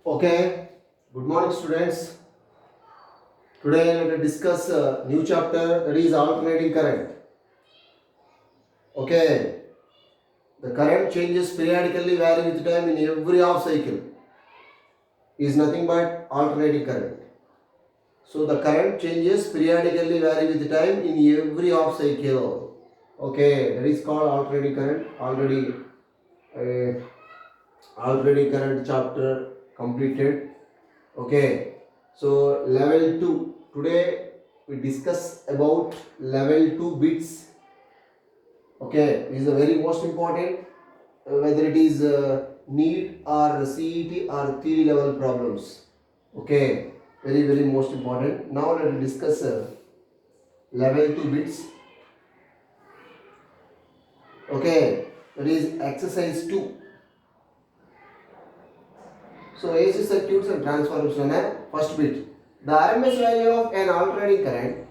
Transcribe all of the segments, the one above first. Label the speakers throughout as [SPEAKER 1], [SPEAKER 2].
[SPEAKER 1] Okay, good morning, students. Today, let us discuss a new chapter, that is alternating current. Okay, the current changes periodically, vary with time in every half cycle. Is nothing but alternating current. So the current changes periodically, vary with time in every half cycle. Okay, that is called alternating current. Alternating current chapter completed. Okay, so level 2. Today we discuss about level 2 bits. Okay, this is a very most important, whether it is NEET or CET or theory level problems. Okay, very most important. Now let us discuss level 2 bits. Okay, that is exercise 2. So AC circuits and transformers. First bit, the RMS value of an alternating current.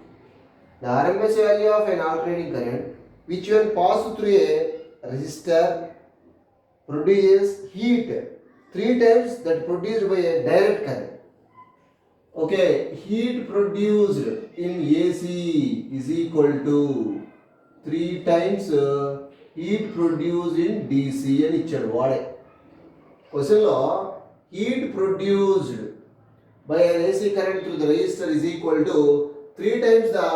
[SPEAKER 1] The RMS value of an alternating current which when passed through a resistor produces heat 3 times that produced by a direct current. Okay, heat produced in AC is equal to 3 times heat produced in DC అని ఇచ్చాడు వాడే. క్వశ్చన్లో heat produced by an AC current through the resistor is equal to 3 times the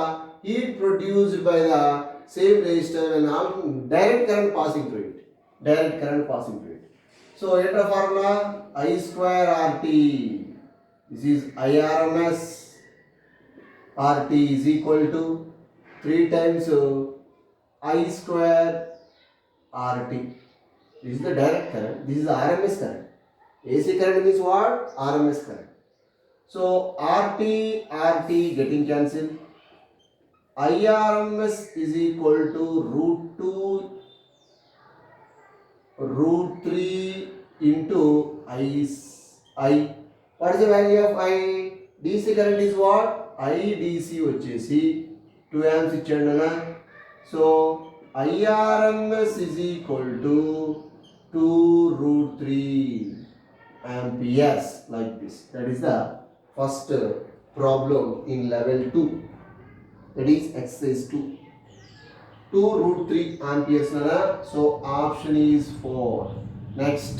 [SPEAKER 1] heat produced by the same resistor when direct current passing through it. Direct current passing through it. So, what the formula? I square RT. This is IRMS. RT is equal to 3 times I square RT. This is the direct current. This is the RMS current. AC current means what? RMS current. So RT getting cancelled. IRMS is equal to root 3 into I. What is the value of I? DC current is what? IDC వచ్చేసి 2 amps ఇచ్చాడు. So IRMS is equal to 2 root 3 amperes, like this. That is the first problem in level 2, that is exercise 2. 2 root 3 amperes nana. So option is 4. Next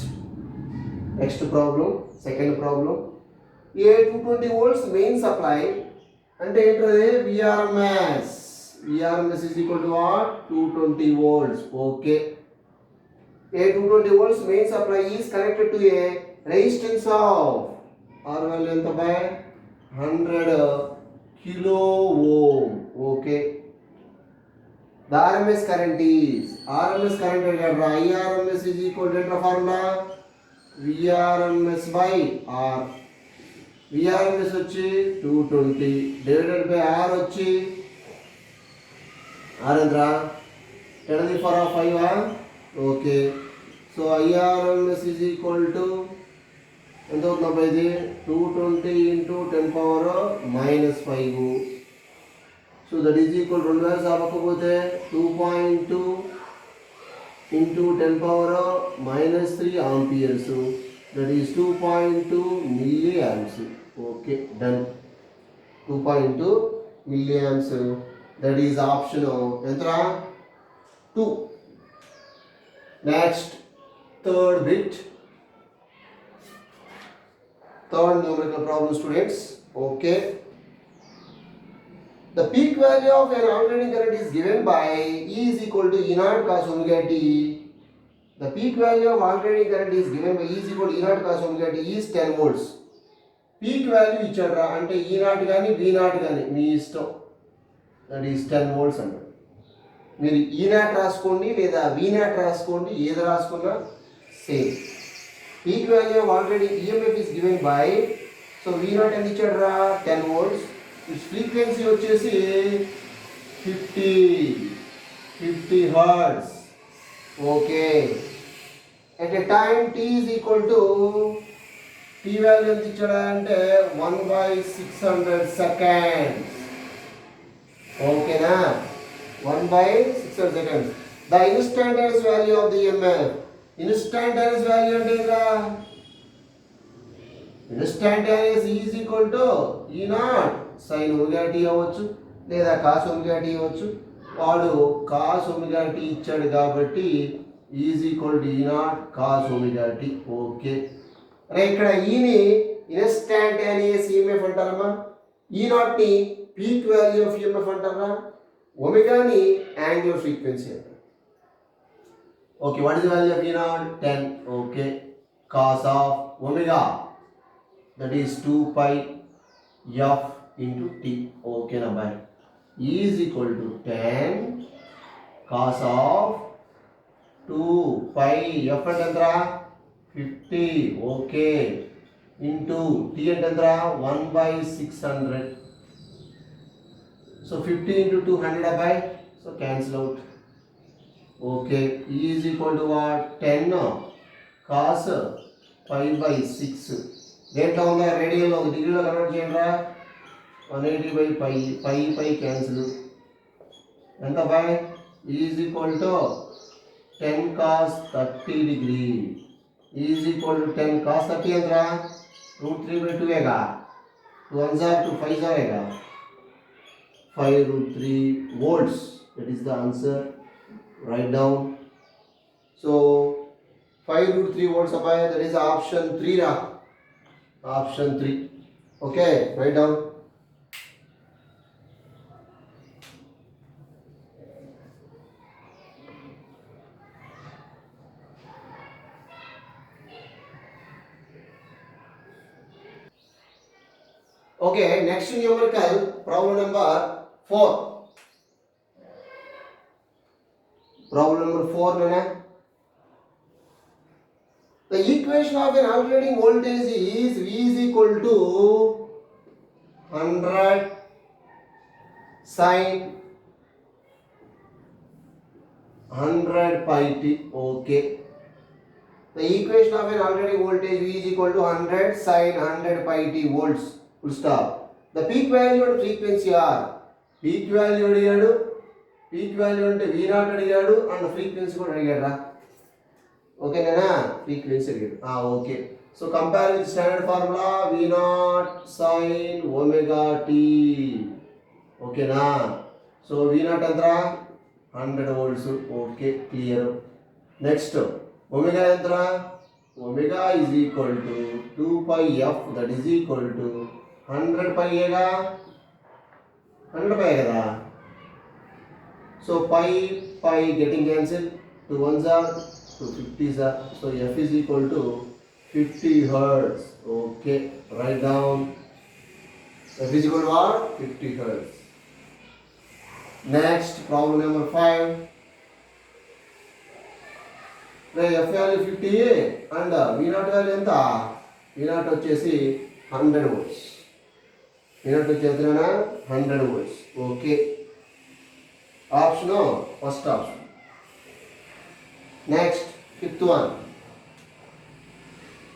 [SPEAKER 1] problem, second problem. A 220 volts main supply అంటే ఏంటది? VRMS is equal to what? 220 volts. Okay, a 220 volts main supply is connected to a resistance of R value ఎంత by 100 kilo ohm. Okay, the RMS current is IRMS is equal to the formula VRMS by R. VRMS వచ్చి 220 divided by R వచ్చి R ఎంతరా 10 to the power of 5. Okay, so IRMS is equal to ఎంత అవుతుందబ్బా ఇది? 220 into 10 power minus 5. So that is equal 2 values అవ్వకపోతే 2.2 into 10 power minus 3 amperes. That is 2.2 milliamps. Okay, done. 2.2 milliamps. That is option ఎంతరా? 2. Next, third bit. Third numerical problem, students. Okay, the peak value of an alternating current is given by E is equal to E naught cos omega t. The peak value of alternating current is given by E is equal to E naught cos omega t is 10 volts. Peak value ఇచ్చారా అంటే E naught కానీ V naught కానీ మీ ఇష్టం. That is 10 volts అన్నారు. మీరు E naught రాసుకోండి లేదా V naught రాసుకోండి, ఏది రాసుకున్నా same. Peak value of alternating EMF is given by, so V naught ఎంత ఇచ్చాడురా? 10 volts. Its frequency వచ్చేసి 50 hertz. Okay, at a time t is equal to t value ఎంత ఇచ్చాడా అంటే 1/600 seconds. ఓకేనా? 1/600 seconds. The instantaneous value of the EMF. Instantaneous value అంటే ఇన్స్టాంటానియస్ is equal to E not sine omega tea అవ్వచ్చు లేదా cos omega tea అవ్వచ్చు. వాడు cos omega t ఇచ్చాడు కాబట్టి is equal to E naught cos omega t. Okay, అరే ఇక్కడ ఈని ఇన్స్టాంటానియస్ ఈఎంఎఫ్ అంటారమ్మా, ఈ నాట్ని పీక్ వాల్యూ ఆఫ్ ఈఎంఎఫ్ అంటారా, ఒమేగాని యాంగులర్ ఫ్రీక్వెన్సీ అంటారు. Okay, what is the value of E naught 10. Okay, cos of omega that is 2 pi f into t. Okay na bhai, is equal to 10 cos of 2 pi f and andra 50. Okay, into t and andra 1 by 600. So 50 into 200 by, so cancel out. Okay, is equal to what, 10 cos pi by 6. దేంట్లో ఉందా, రేడియన్లో ఒక డిగ్రీలో convert చేయండి. 180 by pi cancel, ఎంత by, is equal to 10 cos 30 degree is equal to 10 cos 30 ఎంతరా, √3/2ఏగా, 2 1s are 2 5s are 5√3 volts. That is the answer. Write down. So 5√3 volts above, that is option 3 ra. Option 3. Okay, write down. Okay, next numerical, problem number 4. Problem number 4 nana. The equation of an alternating voltage is V is equal to 100 sin 100 pi t. Okay. The equation of an alternating voltage V is equal to 100 sin 100 pi t volts. Full stop. The peak value and frequency are, peak value అడిగాడు, peak value అంటే V0 అడిగాడు and frequency కూడా అడిగాడు. ఓకేనా, frequency అడిగాడు. Okay, so compare with standard formula V0 sin omega t. ఓకేనా, so V0 ఎంతరా, 100 volts. Okay, clear. Next omega ఎంతరా, omega is equal to 2 pi f, that is equal to 100 pi ఏగా, 100 pi కదా. So pi getting cancelled, 2 1s are 2 50s are, so f is equal to 50 hertz. Okay, write down. F is equal to what, 50 hertz. Next, problem number 5. The f value 50 and V0 value ఎంత, V0 వచ్చేసి 100 volts. V0 వచ్చేసి 100 volts. Okay, option first option. Next, fifth one.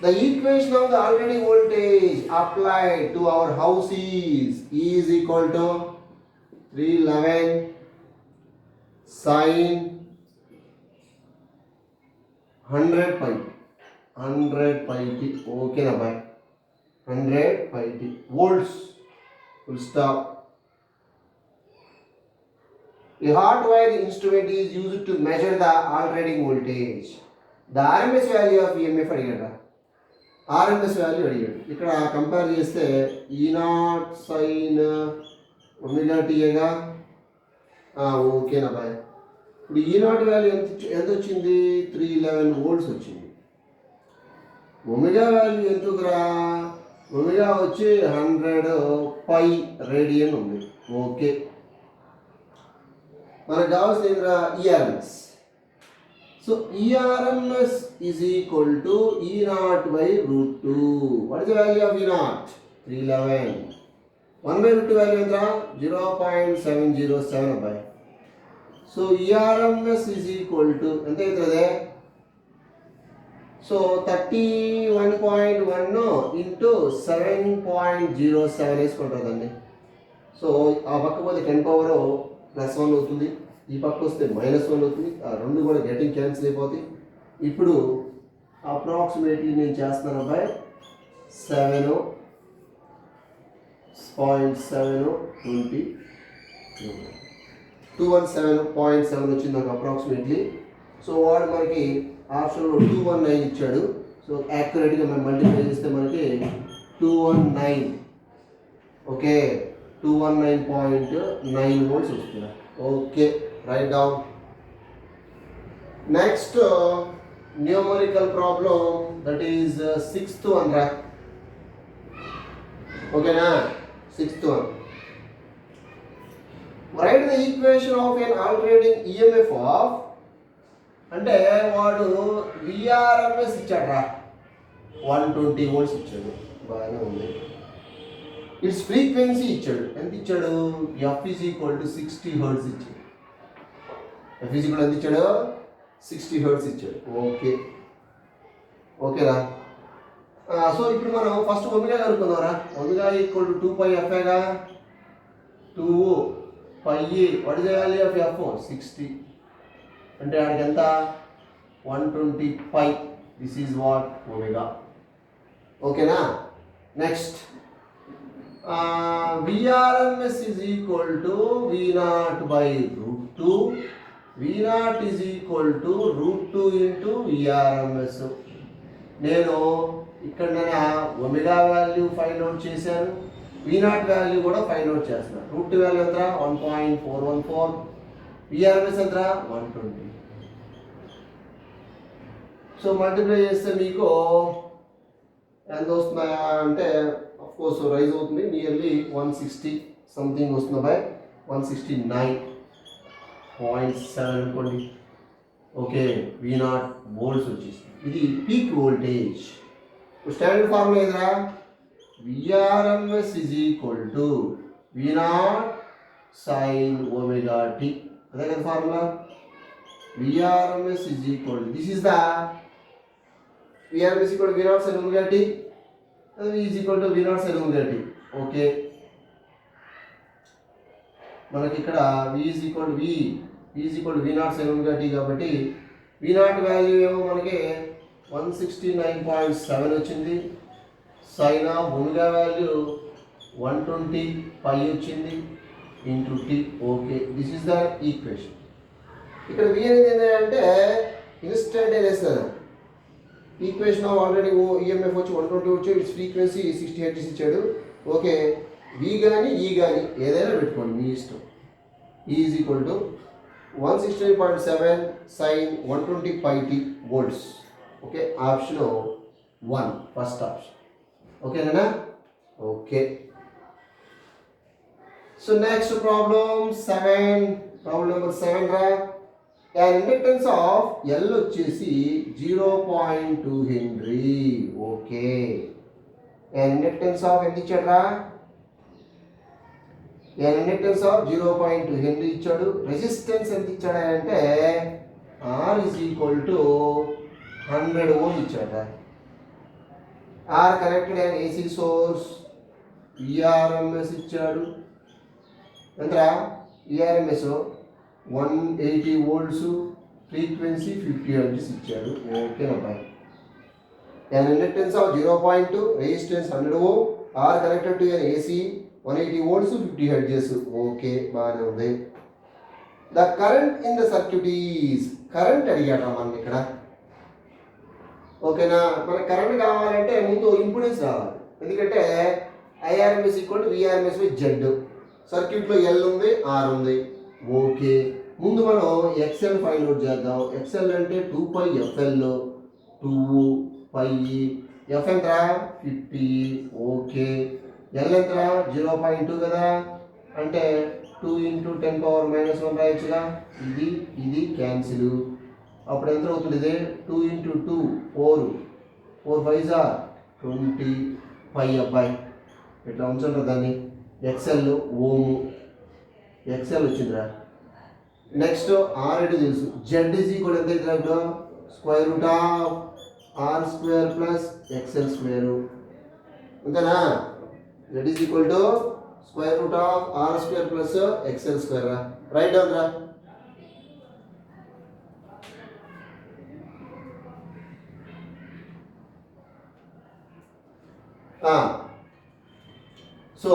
[SPEAKER 1] The equation of the alternating voltage applied to our house is equal to 311 sin 100 pi t. Okay na bhai, 100 pi t volts. Full stop. A hot wire instrument is used to measure the alternating voltage. The RMS value of EMF అడిగాడు, RMS value అడిగాడు. ఇక్కడ compare చేస్తే E0 sin omega టీగా. ఓకేనా bye, ఇప్పుడు E0 value ఎంత వచ్చింది, 311 volts వచ్చింది. ఒమేగా వాల్యూ ఎంతకురా, ఒమేగా వచ్చి 100 pi రేడియన్ ఉంది. ఓకే, మనకు కావాల్సిన ERMS. So ERMS is equal to E0 by √2. What is the value of E0? 311. 1 by √2 value ఎంత, 0.707 అబ్బాయి. So ERMS is equal to ఎంత అవుతుంది, సో 31.1 ఇంటూ 7.07 వేసుకుంటుందండి. సో ఆ పక్క పోతే 10 power +1 అవుతుంది, ఈ పక్క వస్తే -1 అవుతుంది. ఆ రెండు కూడా గెటింగ్ క్యాన్సిల్ అయిపోతాయి. ఇప్పుడు అప్రాక్సిమేట్లీ నేను చేస్తున్నాను అబ్బాయి 20 217.7 వచ్చింది నాకు అప్రాక్సిమేట్లీ. సో వాడు మనకి ఆప్షన్లో 219 ఇచ్చాడు. సో యాక్యురేట్గా మనం మల్టిప్లై చేస్తే మనకి 219, ఓకే, 219.9 volts వస్తుంది. Okay, right down. Next numerical problem, that is 6th one రా. ఓకేనా, 6th one. Write the equation of an alternating EMF of, అంటే వాడు VRMS ఇచ్చాడు రా, 120 volts ఇచ్చాడు, బాగానే ఉంది. ఇట్స్ ఫ్రీక్వెన్సీ ఇచ్చాడు, ఎంత ఇచ్చాడు, F is equal to 60 hertz ఇచ్చాడు. F is equal to ఎంత ఇచ్చాడు, 60 hertz ఇచ్చాడు. ఓకే, ఓకేరా. సో ఇప్పుడు మనం ఫస్ట్ ఒమేగా కనుక్కుందాంరా. ఒమేగా ఈక్వల్ టు 2πFగా, 2π, what is the value of F, 60, అంటే ఆడికి ఎంత, 120π. This is what omega. ఓకేనా. Next VRMS is equal to V0/√2. V0 is equal to √2 into VRMS. నేను ఇక్కడ ఒమేగా వాల్యూ ఫైండ్ అవుట్ చేశాను, V0 value కూడా find out చేస్తున్నాను. √2 వాల్యూ ఎంత, 1.414, VRMS ఎంత, 120. సో మల్టిప్లై చేస్తే మీకు ఎంత వస్తున్నాయా అంటే, ఆఫ్ కోర్స్ రైజ్ అవుతుంది, నియర్లీ 160 సంథింగ్ వస్తుంది బై 169.7 అనుకోండి. ఓకే, V0 వోల్ట్స్ వచ్చేసింది. ఇది పీక్ వోల్టేజ్. స్టాండర్డ్ ఫార్ములా ఏదిరా, VRMS is equal to V0 sin omega t. అదే కదా formula, VRMS is equal to, this is the VRMS equal to V0 sin omega t, V is equal to V0 sin omega t. Okay, మనకి ఇక్కడ V is equal to V0 sin omega t కాబట్టి V0 value ఏమో మనకి 169.7 వచ్చింది, sign of omega value 120π వచ్చింది into t. Okay, this is the equation. ఇక్కడ V అనేది ఏంటంటే ఇన్స్టంటేనియస్ కదా. ఈక్వేషన్ ఆఫ్ ఆల్రెడీ ఈఎంఎఫ్ వచ్చి 120 వచ్చి, ఇట్స్ ఫ్రీక్వెన్సీ 60 Hz ఇచ్చాడు. ఓకే, V కానీ E కానీ ఏదైనా పెట్టుకోండి మీ ఇష్టం. E is equal to 169.7 sine 120πt volts. Okay, option 1, first option. ఓకేనా. Okay, so next problem 7, problem number 7 రా. ఇండక్టెన్స్ ఆఫ్ L వచ్చేసి 0.2 హెన్రీ. ఓకే, ఇండక్టెన్స్ ఆఫ్ ఎంత ఇచ్చాడురా, ఇండక్టెన్స్ ఆఫ్ 0.2 హెన్రీ ఇచ్చాడు. రెసిస్టెన్స్ ఎంత ఇచ్చాడు అంటే R is equal to 100 ohm ఇచ్చాడు. R connected and AC source, ERMS ఇచ్చాడు. ఎంతరా, ERMS 180 volts, ఫ్రీక్వెన్సీ 50 Hz ఇచ్చాడు. ఓకేనబ్బా. Inductance of 0.2, resistance 100 ohm, R connected to AC 180 volts, 50 Hz. Okay, బాగానే ఉంది. The current in the circuit is, current అడిగాట మనం ఇక్కడ. ఓకేనా, మనకి కరెంట్ కావాలంటే ముందు ఇంపిడెన్స్ రావాలి, ఎందుకంటే IRMS equal to VRMS by Z. సర్క్యూట్లో L ఉంది, R ఉంది. ఓకే, ముందు మనం XL ఫైండ్ అవుట్ చేద్దాం. XL అంటే 2πFL, 2π, F ఎంతరా 50. ఓకే, L ఎంతరా 0.2 కదా, అంటే 2 × 10⁻⁻1 రాయొచ్చుగా. ఇది క్యాన్సిల్. అప్పుడు ఎంత అవుతుంది, ఇది 2 × 2 4, 4 5 20π అబ్బాయి. ఇట్లా ఉంచుంటారు దాన్ని. XL ఓము, XL వచ్చిందిరా. నెక్స్ట్ R అంటే తెలుసు, Z ఈజ్ ఈక్వల్ ఎంత అవుతుంది, square root of R² plus XL². అంతేనా, Z is equal to square root of R² plus XL² రా. రైట్ డౌన్ రా. సో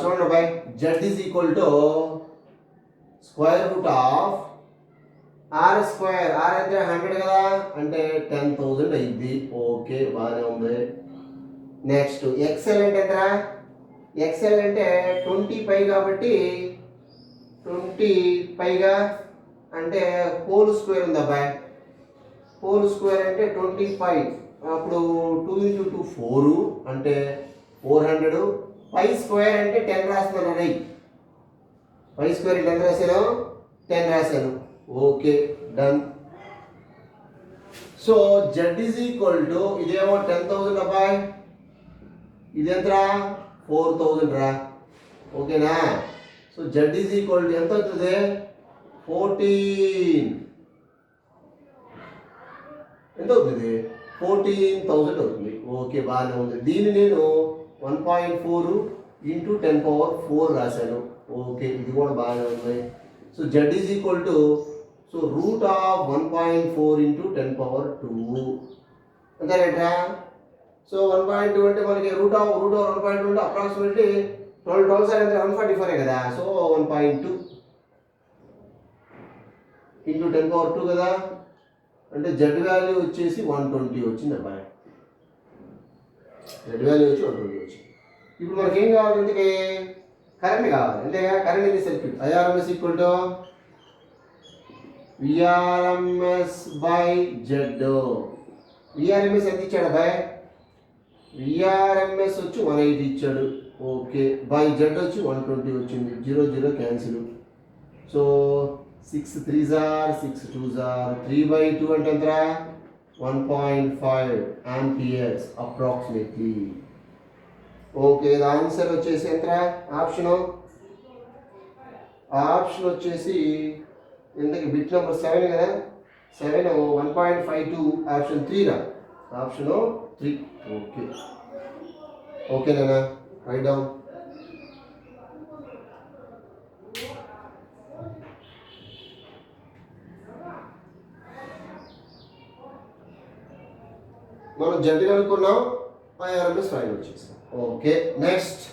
[SPEAKER 1] చూడండి boy, Z is equal to square root of R square. R అంటే 100 కదా, అంటే 10,000 అయింది. ఓకే, బాగానే ఉంది. నెక్స్ట్ ఎక్సెల్ అంటే ఎంతరా? ఎక్సెల్ అంటే 20 పై కాబట్టి 20 పైగా అంటే హోల్ స్క్వేర్ ఉంది అబ్బాయి. హోల్ స్క్వేర్ అంటే 25. అప్పుడు 2 into 2 4 అంటే 400. పై స్క్వేర్ అంటే 10 రాస్తున్నాను రై. పై స్క్వేర్ ఎంత రాశాను? 10 రాశాను. Okay, done. So Z is equal to ఇదేమో 10,000 అబ్బాయి, ఇదెంతరా? 4,000 రా. ఓకేనా? So Z is equal to ఎంత అవుతుంది? 14. ఎంత అవుతుంది? 14,000 అవుతుంది. ఓకే, బాగానే ఉంది. దీన్ని నేను 1.4 into 10⁴ రాశాను. ఓకే, ఇది కూడా బాగానే ఉంది. So Z is equal to root of 1.4 into 10⁻². అంతేనేట్రా? సో 1.2 అంటే మనకి రూట్ ఆఫ్ 1.2 అంటే అప్రాక్సిమేట్లీ 12 అంటే 144 కదా. సో 1.2 into 10⁻² కదా, అంటే జెడ్ వాల్యూ వచ్చేసి 120 వచ్చింది అబ్బాయి. జెడ్ వాల్యూ వచ్చి 120 వచ్చింది. ఇప్పుడు మనకి ఏం కావాలి? ఇంతకీ కరెంట్ కావాలి, అంతేగా? Current in the circuit IRMS equal to VRMS by Z. VRMS ఎంత ఇచ్చాడు అబ్బాయి? విఆర్ఎంఎస్ వచ్చి 180 ఇచ్చాడు. ఓకే, బై జెడ్ వచ్చి 120 వచ్చింది. 0 0 cancel. So 6 3s are 6 2s are 3/2 అంటే ఎంతరా? 1.5 amperes approximately. Okay, the answer వచ్చేసి ఎంతరా? ఆప్షన్ వచ్చేసి ఇంతకి బిట్ నెంబర్ 7 కదా. 7 1.52 ఆప్షన్ 3 రా. ఆప్షన్ 3. ఓకే, ఓకేనా? Write down. మనం జెడ్ అనుకున్నాం, ఐఆర్ఎంఎస్ ఫైన్ వచ్చేసాం. ఓకే, నెక్స్ట్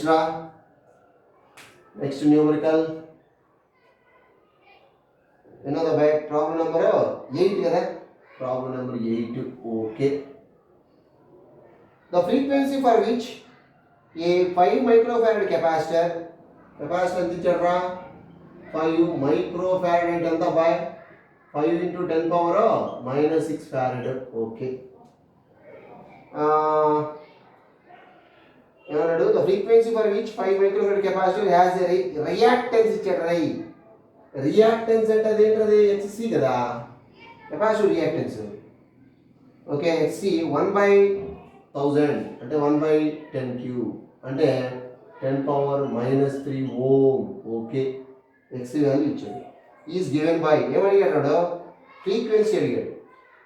[SPEAKER 1] రా. నెక్స్ట్ న్యూమరికల్ ఎన్నోదా బై? ప్రాబ్లం నెంబర్ 8 కదా. Problem number 8. Okay, the frequency for which a 5 microfarad capacitor ఎంత ఇచ్చాడ్రా? 5 microfarad అంటే ఎంత బై? 5 into 10⁻⁻6 farad. ఓకే, ఏమన్నాడు? The frequency for which 5 microfarad capacitor has a reactance ఇచ్చాడు. రియాక్టెన్స్ అంటే అదేంటది? హెచ్సి కదా, కెపాసిటర్ రియాక్టెన్స్. ఓకే, హెచ్సి 1/1000 అంటే 1/10³ అంటే 10⁻³ ఓం. ఓకే, హెచ్సి వాల్యూ ఇచ్చాడు. ఈజ్ గివెన్ బై ఏమడిగాడు? ఫ్రీక్వెన్సీ అడిగాడు.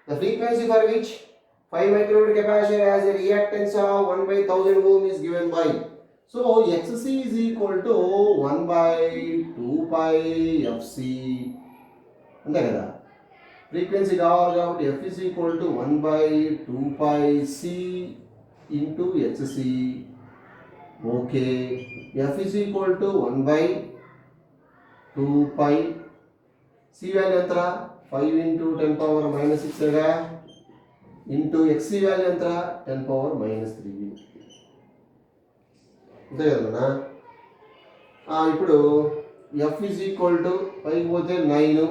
[SPEAKER 1] The frequency for which 5 microfarad capacitor has a reactance of 1/1000 ohm is given by. So Xc is equal to 1/2πfc. అంతే కదా. Frequency కావాలి కాబట్టి F is equal to 1/2πc into Xc. Okay, F is equal to 1/2π. C value ఎంతరా? 5 into 10⁻⁻6 గా into Xc value ఎంతరా? 10⁻³ అంతే కదన్నా. ఇప్పుడు F is equal to పైకి పోతే 9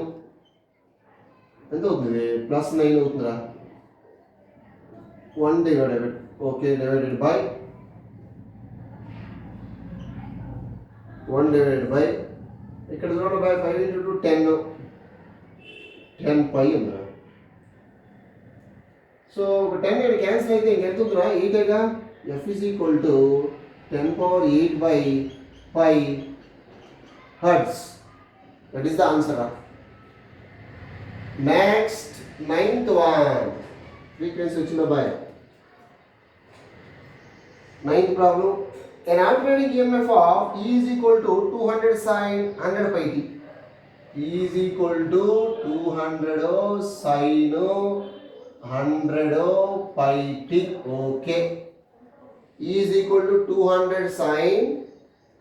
[SPEAKER 1] ఎంత అవుతుంది? +9 అవుతుందిరా. 1 divided okay divided by 1 divided by ఇక్కడ చూడండి బై 5 into 2 10 పై ఉందిరా. సో ఒక 10 ఇక్కడ క్యాన్సిల్ అయితే ఇంకెంత ఉందిరా? 8గా. F is equal to 10⁻8/π hertz. That is the answer. Next ninth one. Frequency వచ్చిన by ninth problem. An alternating EMF of E is equal to 200 sin 100 pi t. E is equal to 200 sin 100 pi t. Okay. E is equal to 200 sin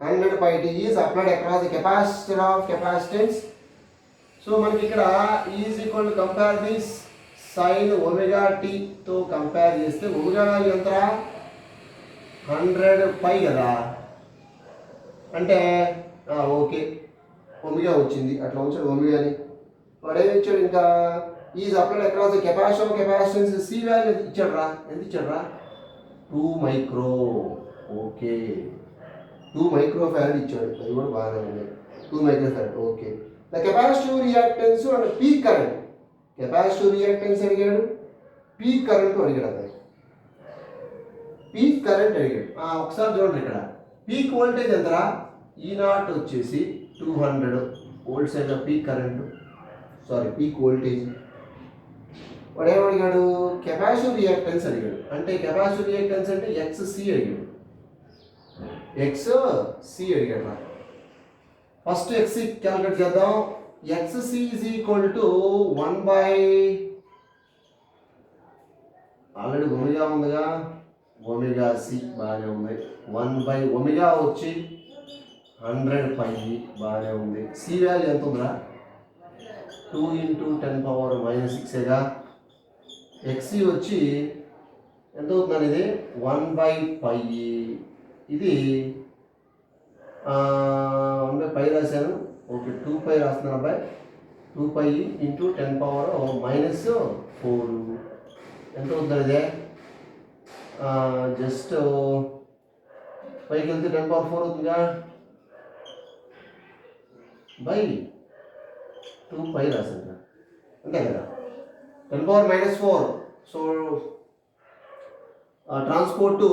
[SPEAKER 1] 100 pi t is applied across the capacitor of capacitance. So మనకి ఇక్కడ E is equal to compare this sin omega t తో compare చేస్తే omega value ఎంతరా 100 పై కదా అంటే okay omega వచ్చింది అట్లా వచ్చాడు ఒమేగాని వాడు ఏమి ఇచ్చాడు ఇంకా is applied across the capacity of capacitance C value ఇచ్చాడు రా ఎంత ఇచ్చాడు రా 2 మైక్రో ఓకే 2 మైక్రో ఫారడ్ ఇచ్చాడు అది కూడా బాగానే ఉంది 2 micro farad okay the capacitive reactance and peak current capacitive reactance అడిగాడు పీక్ కరెంట్ అడిగాడు అతను పీక్ కరెంట్ అడిగాడు ఒకసారి చూడండి ఇక్కడ పీక్ వోల్టేజ్ ఎంతరా ఈ నాట్ వచ్చేసి 200 వోల్ట్స్ అయిన peak current sorry peak voltage వాడు ఏమడిగాడు కెపాసిటివ్ రియాక్టెన్స్ అడిగాడు అంటే కెపాసిటివ్ రియాక్టెన్స్ అంటే XC అడిగాడు XC అడిగాడు ఫస్ట్ XC క్యాలిక్యులేట్ చేద్దాం XC is equal to 1 by already omega ఉందిగా ఒమేగా సి బాగానే ఉంది 1 బై ఒమేగా వచ్చి 100 పై బాగానే ఉంది సి వాల్యూ ఎంత ఉందిరా 2 ఇంటూ 10 పవర్ మైనస్ 6గా XC వచ్చి ఎంత అవుతుందని ఇది 1 బై పై ఇది 1 బై పై రాశాను ఓకే 2 పై రాస్తున్నాను అబ్బాయి 2 పై ఇంటూ 10 పవర్ మైనస్ 4 ఎంత అవుతుంది ఇదే జస్ట్ పైకి వెళ్తే 10 పవర్ 4 అవుతుందిగా బై 2 పై రాశాను అంతే కదా 10 power minus 4 so transport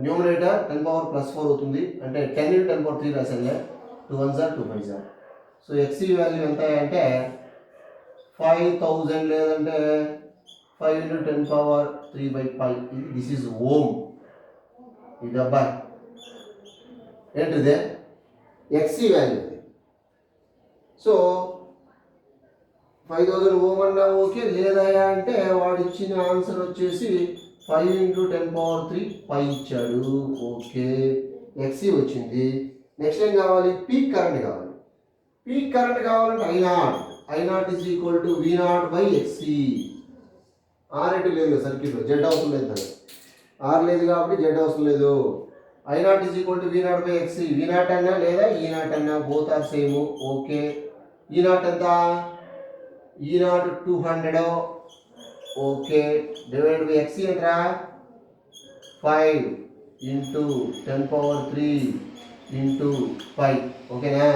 [SPEAKER 1] numerator 10 power plus 4 అవుతుంది అంటే 10 ఇంటూ 10 పవర్ 3 రాశానులే 2 1 జార్ 2 5 జార్ సో XC వాల్యూ ఎంత అంటే 5000 లేదంటే 5 into 10 power 3 by 5 this is ohm ఇది అబ్బాయి ఏంటిదే XC వాల్యూ సో 5000 ఓమ్ అన్నా ఓకే లేదా అంటే వాడు ఇచ్చిన ఆన్సర్ వచ్చేసి 5 ఇంటూ 10 పవర్ 3 పై ఇచ్చాడు ఓకే XC వచ్చింది నెక్స్ట్ ఏం కావాలి పీక్ కరెంట్ కావాలి పీక్ కరెంట్ కావాలంటే I0 is equal to V0 by XC ఆర్ ఎటు లేదు సర్క్యూట్లో జెడ్ అవసరం లేదు దాన్ని ఆర్ లేదు కాబట్టి జెడ్ అవసరం లేదు I0 is equal to V0 by XC V0 అన్నా లేదా E0 అన్నా both are same okay E0 ఎంత E0 200 okay divide by XC ఎంతరా 5 ఇంటూ 10 పవర్ 3 ఇంటూ 5 ఓకేనా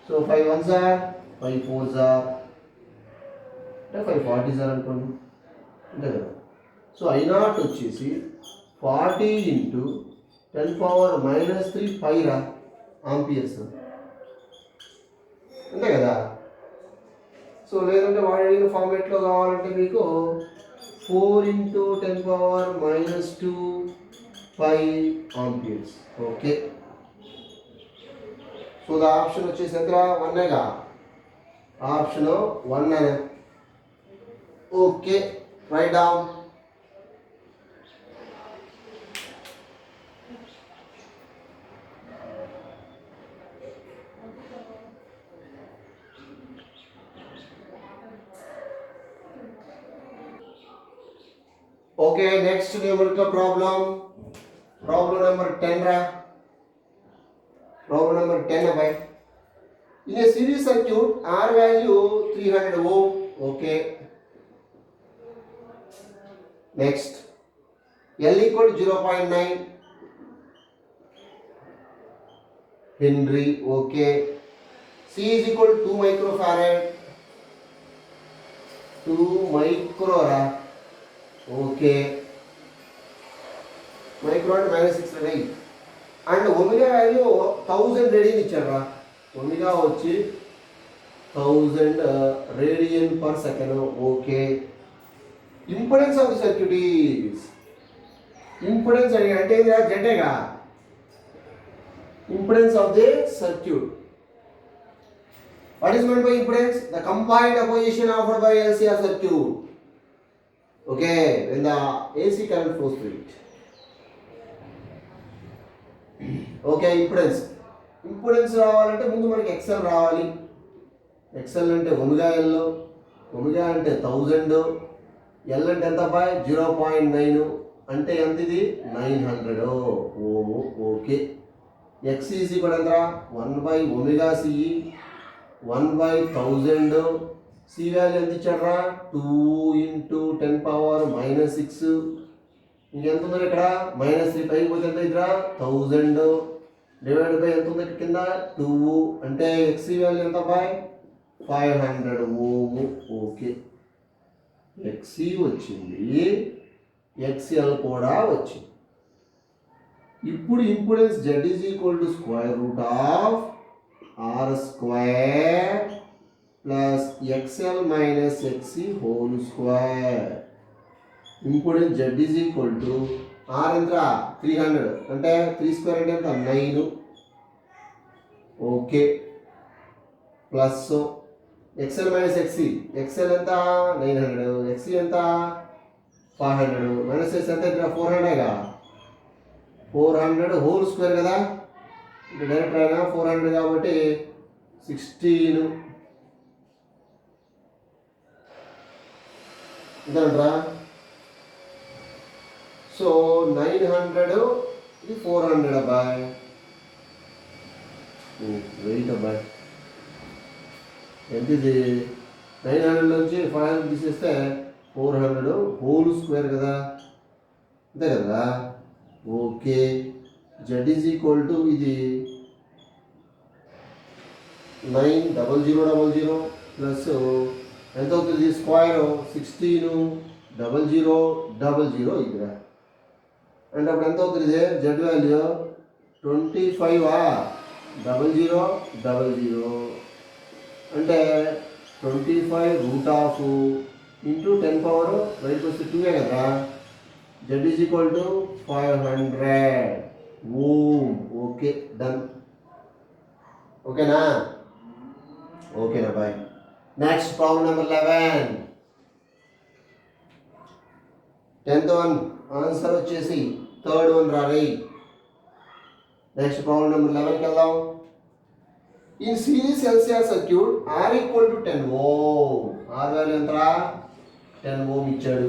[SPEAKER 1] సో 5 1 సార్ 5 4 సార్ అంటే 540 సార్ అనుకోండి అంతే కదా సో I0 వచ్చేసి 40 ఇంటూ 10 పవర్ మైనస్ 3 5 ఆంపియర్స్ అంతే కదా సో లేదంటే వాడు అడిగిన ఫార్మేట్లో కావాలంటే మీకు 4 into 10 power minus 2 5 amperes okay so the option వచ్చేసి ఎంతరా 1గా ఆప్షన్ 1 అనే okay right down Okay, next numerical problem. Problem number 10 ra. Problem number 10 bhai. In a series circuit, R value 300 ohm. Okay. Next. L equal to 0.9 Henry. Okay. C is equal to 2 microfarad. 2 micro ra. Okay micro అంటే -6 and omega value 1000 radian ఇచ్చారా omega వచ్చి 1000 radian per second. Okay. Impedance of the circuit is impedance అంటే జెటేగా impedance of the circuit. What is meant by impedance? The combined opposition offered by LCR circuit. Okay, when the AC current flows through it. Okay, impedance. Impedance రావాలంటే ముందు మనకి XL రావాలి. XL అంటే omega L, omega అంటే 1000, L అంటే ఎంత by 0.9 అంటే ఎంత ఇది 900 ఓము. ఓకే. X ఈజ్ ఈక్వల్ ఎంత 1/ωCE 1/1000. C వాల్యూ ఎంత ఇచ్చాడ్రా 2 × 10⁻⁻6. ఇంకెంత ఉంది ఇక్కడ -3 పైకి పోతే ఎంత ఇదిరా 1000 డివైడ్ బై ఎంత ఉంది కింద 2 అంటే X వాల్యూ ఎంత బై 500 ఓము. ఓకే. XC వచ్చింది, XL కూడా వచ్చింది. ఇప్పుడు impedance Z is equal to square root of R square plus XL minus XC whole square. Impedance Z is equal to R ఎంత 300 అంటే 3 స్క్వేర్ అంటే ఎంత 9. Okay. Plus XL minus XC. XL ఎంత 900, XC ఎంత 500, minus చేసి ఎంత 400 గా 400 whole square కదా. డైరెక్ట్ అయినా 400 కాబట్టి 16 ఎంతంటరా. సో 900 ఇది 400 అబ్బాయి. వెయిట్ అబ్బాయి ఎంత ఇది 900 నుంచి 500 తీసేస్తే 400 హోల్ స్క్వేర్ కదా, అంతే కదా. Okay. Z is equal to ఇది 90000 ప్లస్ ఎంత అవుతుంది స్క్వేర్ 160000 ఇదిరా. అంటే అప్పుడు ఎంత అవుతుంది ఇది Z వాల్యూ 250000 అంటే 25 root of into 10 power right వస్తే 2 కదా. Z is equal to 500 ohm. Okay, done. ఓకేనా? ఓకేనా boy. Next problem number 11. 10th one answer వచ్చేసి థర్డ్ వన్ రాయి. నెక్స్ట్ ప్రాబ్లం నెంబర్ 11కి వెళ్దాం. In series LCR circuit R equal to 10 ohm. R value ఎంతరా 10 ohm ఇచ్చాడు.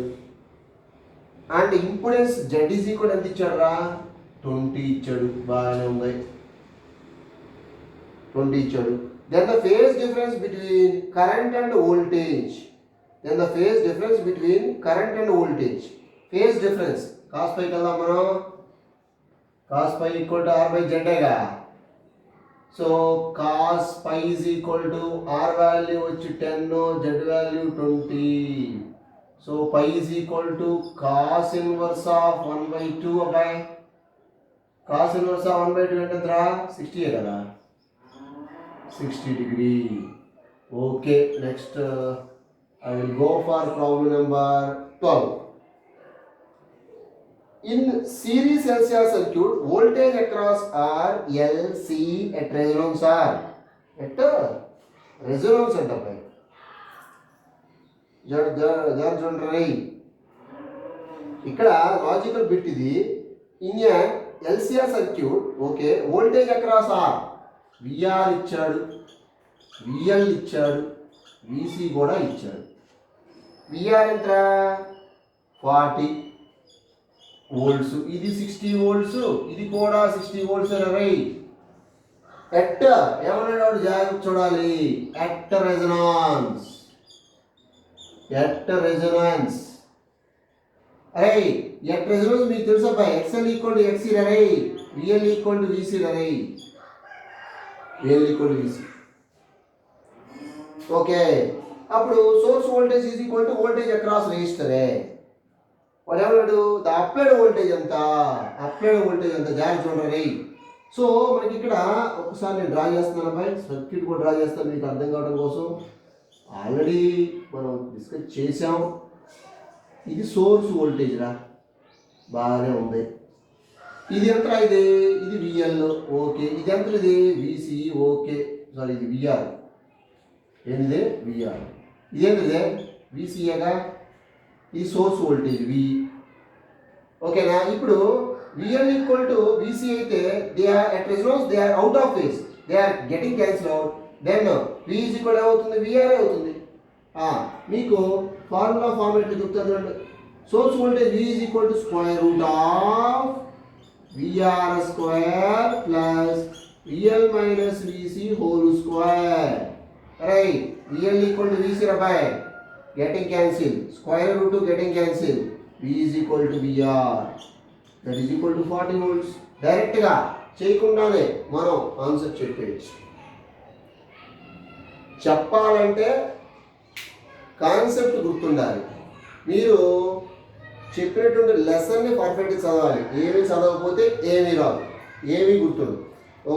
[SPEAKER 1] And impedance Z is equal ఎంత ఇచ్చాడు రా 20 ఇచ్చాడు. బాగానే ఉంది, 20 ఇచ్చాడు. Then the phase difference between current and voltage. Phase difference cos phi కదా మనం cos phi equal to R by Z గా. So cos phi is equal to R value వచ్చి 10, Z value 20. So phi is equal to cos inverse of 1/2 అబ్బాయి. cos inverse of 1/2 అంటే ఎంతరా 60 కదా, 60 degree. Okay. Next I will go for problem number 12. In series LCR circuit, voltage across R, L, C at resonance R. At resonance at the చూడండి ఇక్కడ logical bit ఇది. In LCR circuit okay voltage across R VR ఇచ్చాడు, VL ఇచ్చాడు, VC కూడా ఇచ్చాడు. VR ఎంత 40 volts, ఇది 60 volts, ఇది కూడా 60 వోల్ట్స్. రై ఎట్ ఏమన్నాడు జాగ్రత్త చూడాలి. At resonance, at resonance. అరే ఎట్ రెజొనెన్స్ మీకు తెలుసా boy. XL equal to XC రై, విఎల్ ఈక్వల్ టు విసి రై, VL equal to VC. Okay. అప్పుడు source voltage is equal to voltage across రెసిస్టరే. వాడు ఏమన్నాడు ద అప్లైడ్ వోల్టేజ్ ఎంత, అప్లైడ్ వోల్టేజ్ ఎంత జాగ్రత్త చూడండి. సో మనకి ఇక్కడ ఒకసారి నేను డ్రా చేస్తున్నాను అబ్బాయి, సర్క్యూట్ కూడా డ్రా చేస్తాను మీకు అర్థం కావడం కోసం. ఆల్రెడీ మనం డిస్కస్ చేసాం. ఇది సోర్స్ వోల్టేజ్ రా, బాగానే ఉంది. ఇది ఎంత ఇది విఎల్ ఓకే. ఇది ఎంత ఇది విసి ఓకే. సారీ ఇది విఆర్, ఏంటిది విఆర్. ఇదేంటిదే విసిఏగా. ఇది సోర్స్ వోల్టేజ్ వి, ఓకేనా. ఇప్పుడు విఎల్ ఈక్వల్ టు విసి అయితే they are at resonance, they are out of phase, they are getting cancel out. Then V is equal అవుతుంది విఆర్ అవుతుంది. మీకు ఫార్ములా ఫార్మేట్ చెప్తాను. Source voltage V is equal to square root of VR square plus VL minus VC whole square. Right, VL equal to VC rabbi, getting cancel, square root getting cancel, V is equal to VR, that is equal to 40 volts. డైరెక్ట్గా చేయకుండానే మనం answer చెప్పేయచ్చు. చెప్పాలంటే concept గుర్తుండాలి. మీరు చెప్పినటువంటి లెసన్ని పర్ఫెక్ట్గా చదవాలి. ఏమీ చదవకపోతే ఏమీ రాదు, ఏమీ గుర్తుండదు.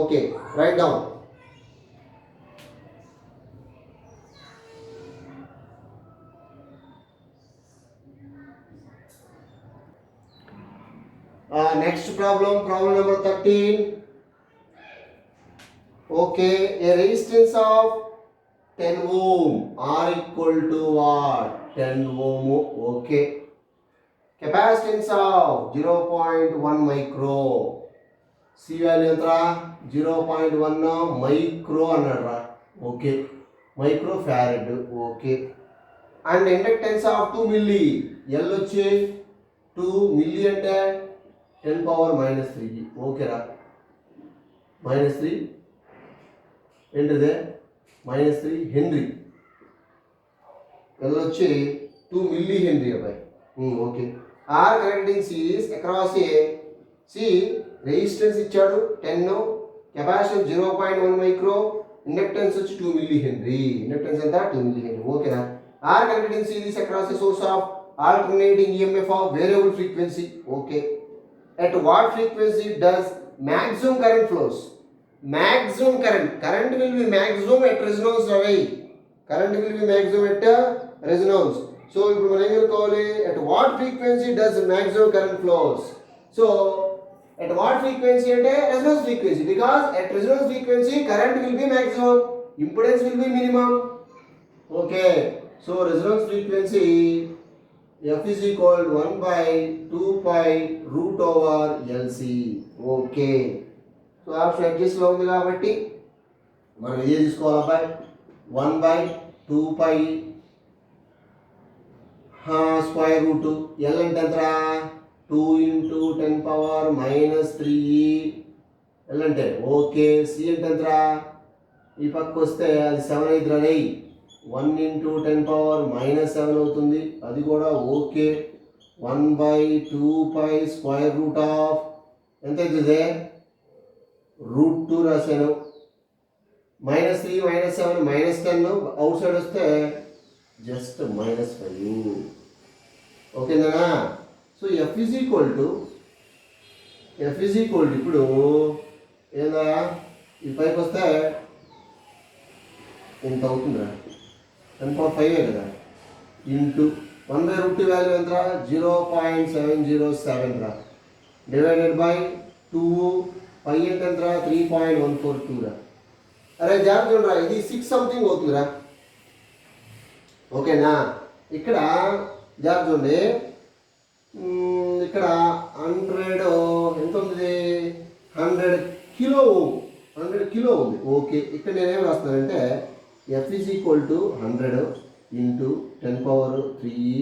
[SPEAKER 1] Okay, right down. Next problem number 13. Okay, a resistance of 10 ohm R equal to what? 10 ohm. Okay. Capacitance of 0.1 micro. C value entra 0.1 micro annadra. Okay. Microfarad. Okay. And inductance of 2 milli. L వచ్చి 2 milli అంటే 10 power minus 3. ఓకేరా, minus 3 ఏంటిదే minus 3 henry. వెళ్ళొచ్చి 2 milli henry అబ్బాయి. Okay. R connecting series across a C resistance ఇచ్చాడు 10, capacitance 0.1 micro, inductance వచ్చి 2 milli henry. Inductance ఎంత 2 milli henry. ఓకేనా. R connecting series across a source of alternating EMF of variable frequency. Okay. At what frequency does maximum current flows? Maximum current will be maximum at resonance away. Current will be maximum at resonance. So ఇప్పుడు మనం ఏం అనుకోవాలి, at what frequency does maximum current flows? So at what frequency అంటే resonance frequency, because at resonance frequency current will be maximum, impedance will be minimum. Okay, so resonance frequency F is equal to 1 by 2 pi root over LC. Okay. So option అడ్జస్ట్లో ఉంది కాబట్టి మనం ఇదే తీసుకోవాలి. 1 by 2 pi square root L అంటే ఎంతరా 2 into 10 power minus 3 L అంటే okay. C అంటే ఎంతరా, ఈ పక్క వస్తే అది 7 అయితే రెడీ, 1 into 10 power minus 7 అవుతుంది, అది కూడా okay. 1 by 2 pi square root of ఎంత అవుతుంది √2 రాశాను. -3 -7 -10 అవుట్ సైడ్ వస్తే జస్ట్ -5. ఓకేనా. So F is equal to ఇప్పుడు ఏందా ఈ పైకి వస్తే ఎంత అవుతుందా 10.5 కదా, ఇంటూ 1/√2 వాల్యూ ఎంత 0.707 రా, డివైడెడ్ బై 2 పై ఎంత 3.142 రా. అరే జాగ్రత్త చూడరా, ఇది 6 సంథింగ్ అవుతుందిరా. ఓకేనా. ఇక్కడ జాగ్రత్త చూడండి, ఇక్కడ 100 ఎంత ఉంది 100 కిలో ఉంది. ఓకే. ఇక్కడ నేనేం రాస్తున్నానంటే F is equal to 100 into 10 power 3.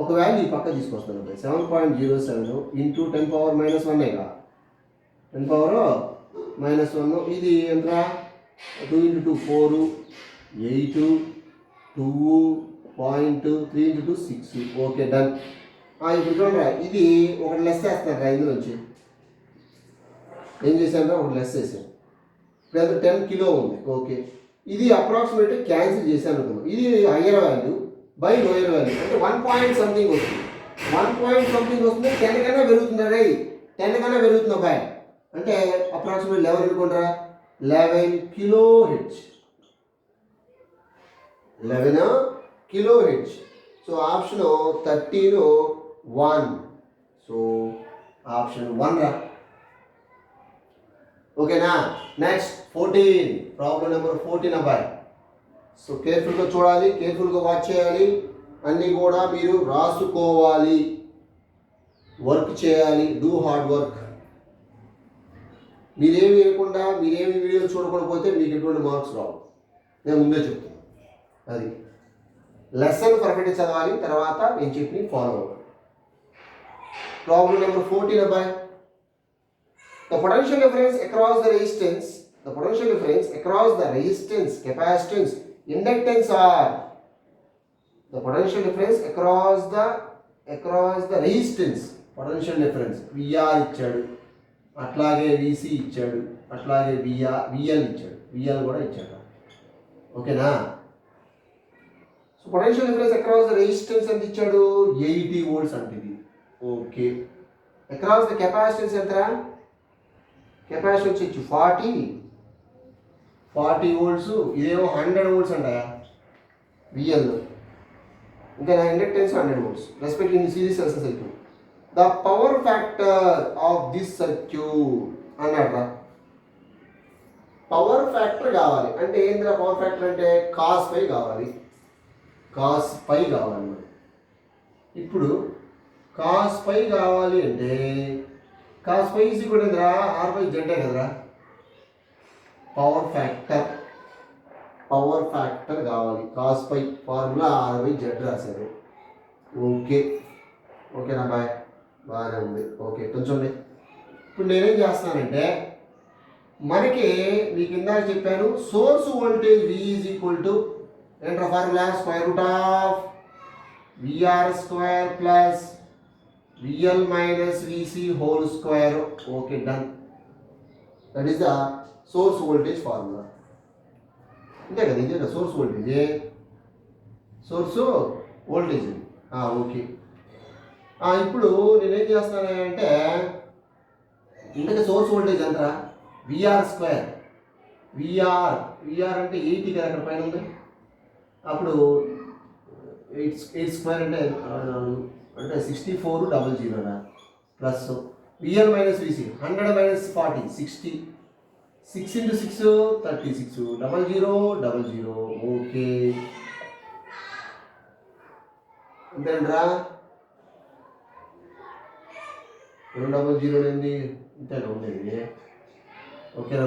[SPEAKER 1] ఒక వాల్యూ ఈ పక్క తీసుకొస్తాను 7.07 into 10 power minus 1 కదా, 10 power minus 1 ఇది ఎంత 2 into 2 4 8 2.3 into 2 6. Okay done. ఇప్పుడు చూడండి, ఇది ఒకటి లెస్ చేస్తాను రా, ఇందులోంచి ఏం చేశాను ఒకటి లెస్ చేశాను. ఇప్పుడు ఎంత 10 కిలో ఉంది. ఓకే. ఇది అప్రాక్సిమేట్ క్యాన్సిల్ చేశాను అనుకున్నాం. ఇది higher value by lower value అంటే 1 పాయింట్ సంథింగ్ వస్తుంది. 1 పాయింట్ సంథింగ్ వస్తుంది. 10 కన్నా పెరుగుతుంది రే, 10 కన్నా పెరుగుతుంది అబ్బాయి అంటే అప్రాక్సిమేట్ 11 అనుకుంటారా, 11 kilo H, 11 kilo H. So option 13 1. So option 1 రా. ఓకేనా. నెక్స్ట్ 14, ప్రాబ్లం నెంబర్ 14 అబ్బాయి. సో కేర్ఫుల్గా చూడాలి, కేర్ఫుల్గా వాచ్ చేయాలి, అన్నీ కూడా మీరు రాసుకోవాలి, వర్క్ చేయాలి, డూ హార్డ్ వర్క్. మీరేమి చేయకుండా, మీరేమి వీడియోలు చూడకపోతే మీకు ఎటువంటి మార్క్స్ రావు, నేను ముందే చెప్తాను. అది లెసన్ పర్ఫెక్ట్గా చదవాలి, తర్వాత నేను చెప్పి ఫాలో అవ్వాలి. ప్రాబ్లం నెంబర్ 14 అబ్బాయి. The potential difference across the resistance, capacitance, inductance are the potential difference across the resistance, potential difference VR ఇచ్చాడు, అట్లాగే VC ఇచ్చాడు, అట్లాగే VL ఇచ్చాడు, VL కూడా ఇచ్చాడు. ఓకేనా. So potential difference across the resistance ఎంత ఇచ్చాడు, 80 volts అంటే. ఓకే. అక్రాస్ ద కెపాసిటెన్స్ ఎంతరా, కెపాసిటెన్స్ వచ్చి 40 volts, ఇదేమో 100 volts అంటాయా విఎల్, ఇంకా నా inductance 100 volts respecting in series circuit. The power factor of this circuit అన్నాడు. పవర్ ఫ్యాక్టర్ కావాలి అంటే ఏంద్రా, పవర్ ఫ్యాక్టర్ అంటే కాస్ పై కావాలి, కాస్ పై కావాలి. ఇప్పుడు కాస్ పై కావాలి అంటే కాస్ పై ఈజీ కూడా ఏంద్రా, ఆర్ బై జెడ్ కదరా. పవర్ ఫ్యాక్టర్ కావాలి, cos phi formula R by Z రాశారు. ఓకేనా బాయ్, బాగానే ఉంది. ఓకే కొంచెం. ఇప్పుడు నేనేం చేస్తానంటే, మనకి మీకు ఇందాక చెప్పాను, source voltage V is equal to ఏంట్రా formula, square root of VR square plus VL minus VC whole square. Okay done. That is the source voltage formula. అంతే కదా, ఇదే కదా సోర్స్ వోల్టేజ్, ఓకే. ఇప్పుడు నేనేం చేస్తాను అంటే, ఇంతకీ సోర్స్ వోల్టేజ్ ఎంతరా, విఆర్ స్క్వేర్. విఆర్ అంటే 80 కదా అక్కడ పైన ఉంది. అప్పుడు 8 స్క్వేర్ అంటే 6400 plus VL minus VC 100 minus 40 60, 6 into 6 36, 0000. Okay అంతేంట్రా, 200 ఏంది ఇంతేనా ఉండేది. ఓకేనా,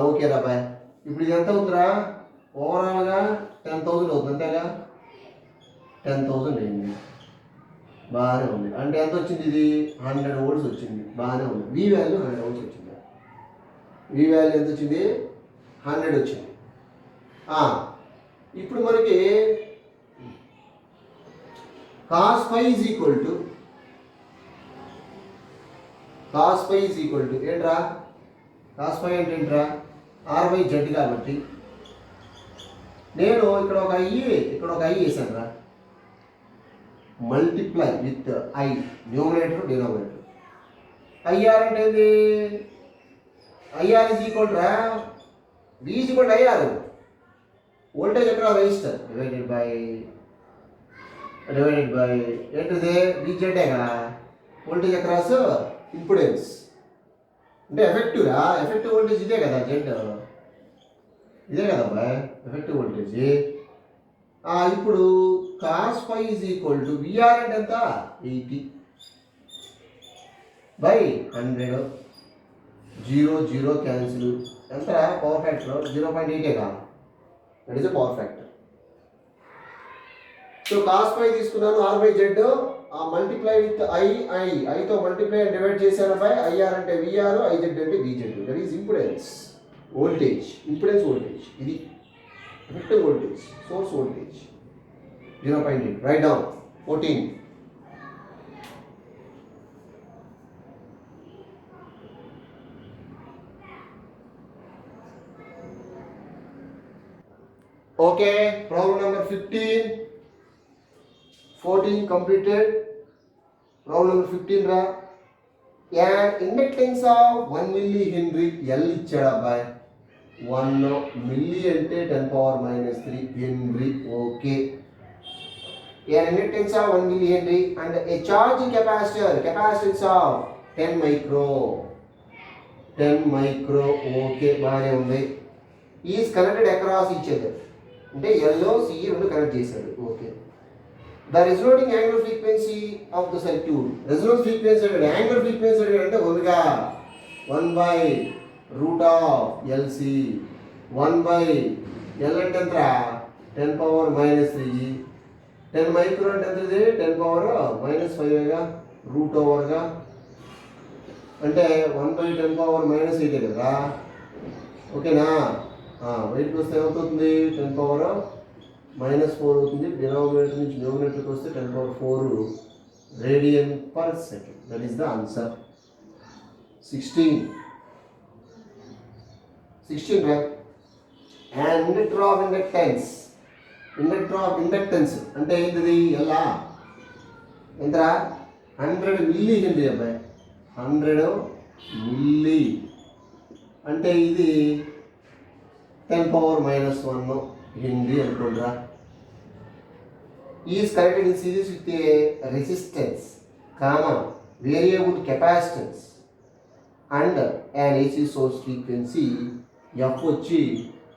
[SPEAKER 1] ఓకేరా బాయ్. ఇప్పుడు ఇది ఎంత అవుతుందిరా, ఓవరాల్గా 10,000 అవుతుంది అంతేగా, 10,000 అయింది, బాగానే ఉంది. అంటే ఎంత వచ్చింది, ఇది 100 volts వచ్చింది, బాగానే ఉంది. వి వాల్యూ 100 volts వచ్చింది. వి వాల్యూ ఎంత వచ్చింది, 100 వచ్చింది. ఇప్పుడు మనకి cos phi is equal to ఏంట్రా, కాస్ పై అంటే ఏంట్రా, ఆర్ బై జెడ్ కాబట్టి నేను ఇక్కడ ఒక ఐ వేసాను రా, multiply with I, numerator denominator. IR అంటే ఏంది, ఐఆర్ ఈజ్ ఈక్వల్ రా, V is equal IR, voltage ఎక్కడ రెసిస్టర్ డివైడెడ్ బై ఏంటిది విజెడ్ కదా, వోల్టేజ్ అక్రాస్ ఇంపిడెన్స్ అంటే ఎఫెక్టివ్ వోల్టేజ్ ఇదే కదా, జెడ్ ఇదే కదా బాయ్ ఎఫెక్టివ్ వోల్టేజ్. ఇప్పుడు cos phi is equal to VR అంటే ఎంత, 80 బై 100, 0 క్యాన్సిల్. ఎంత పవర్ ఫ్యాక్టర్ 0.8 కదా, that is power factor. So cos phi తీసుకున్నాను, are by Z, multiply with ఐతో మల్టిప్లై డివైడ్ చేశాను బై ఐఆర్ అంటే విఆర్, ఐజెడ్ అంటే VZ. That is impedance voltage. ఇది effective voltage, source voltage 0.8. Right down 14. Okay, problem number 15. 14 completed. Problem number 15 రా. an inductance of 1 millihenry L ఇచ్చాడు అబ్బాయి 1 milli అంటే 10 power minus 3 henry okay an inductance of 1 millihenry and a charge capacitor capacitance of 10 micro okay బాగానే ఉంది is connected across each other అంటే yellow CE రెండు connect చేశాడు okay the resonating angular frequency of the circuit Resonance frequency అంటే angular frequency అంటే omega 1/రూట్ of LC 1/L అంటే ఎంత 10 power minus 3 10 micro అంటే ఎంత ఇది 10 పవర్ మైనస్ 5గా రూట్ ఓవర్గా అంటే 1/10 పవర్ మైనస్ 8 కదా ఓకేనా బయటకు వస్తే ఏమవుతుంది 10 పవర్ మైనస్ 4 అవుతుంది డినామినేటర్ నుంచి న్యూమినేటర్కి వస్తే 10 power 4 radian per second that is the answer 16 right and inductor of inductance అంటే ఏంటిది ఎలా ఎంతరా 100 మిల్లీ హెన్రీ అబ్బాయి 100 మిల్లీ అంటే ఇది 10 పవర్ మైనస్ 1 హెన్రీ అనుకుంటారా is connected in series with a resistance variable capacitance and an AC source frequency F వచ్చి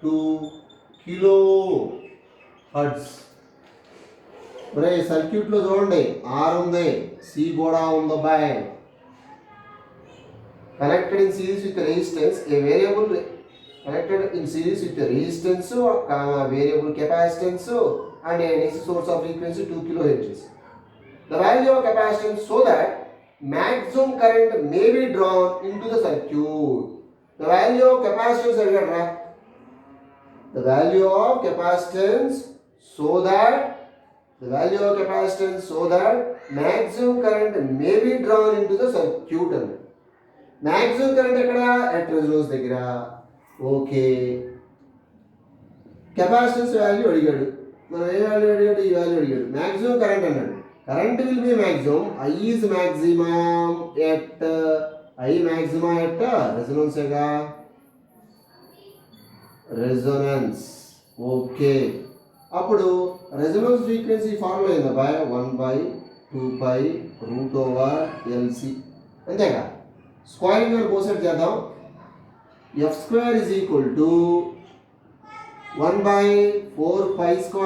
[SPEAKER 1] 2 kilo hertz మరి సర్క్యూట్లో చూడండి ఆర్ ఉంది సి కూడా ఉందో bye connected in series with a resistance a variable connected in series with a resistance variable capacitance and an AC source of frequency 2 kilohertz. The value of capacitance so that maximum current may be drawn into the circuit. The value of capacitance అడిగారా the value of capacitance so that maximum current may be drawn into the circuit అన్నాడు maximum current ఎక్కడ at resonance దగ్గర okay capacitance value అడిగాడు మనం ఏ value అడిగాడు ఈ value అడిగాడు మ్యాక్సిమం కరెంట్ అన్నాడు current will be maximum I is maximum at రెజోనెన్సేగా రెజోనెన్స్ ఓకే అప్పుడు రెజోనెన్స్ ఫ్రీక్వెన్సీ ఫార్ములా ఏందా బాయ్ 1/2π√LC అంతేగా స్క్వేరింగ్ అని పోసెట్ చేద్దాం F² is equal to 1/4π²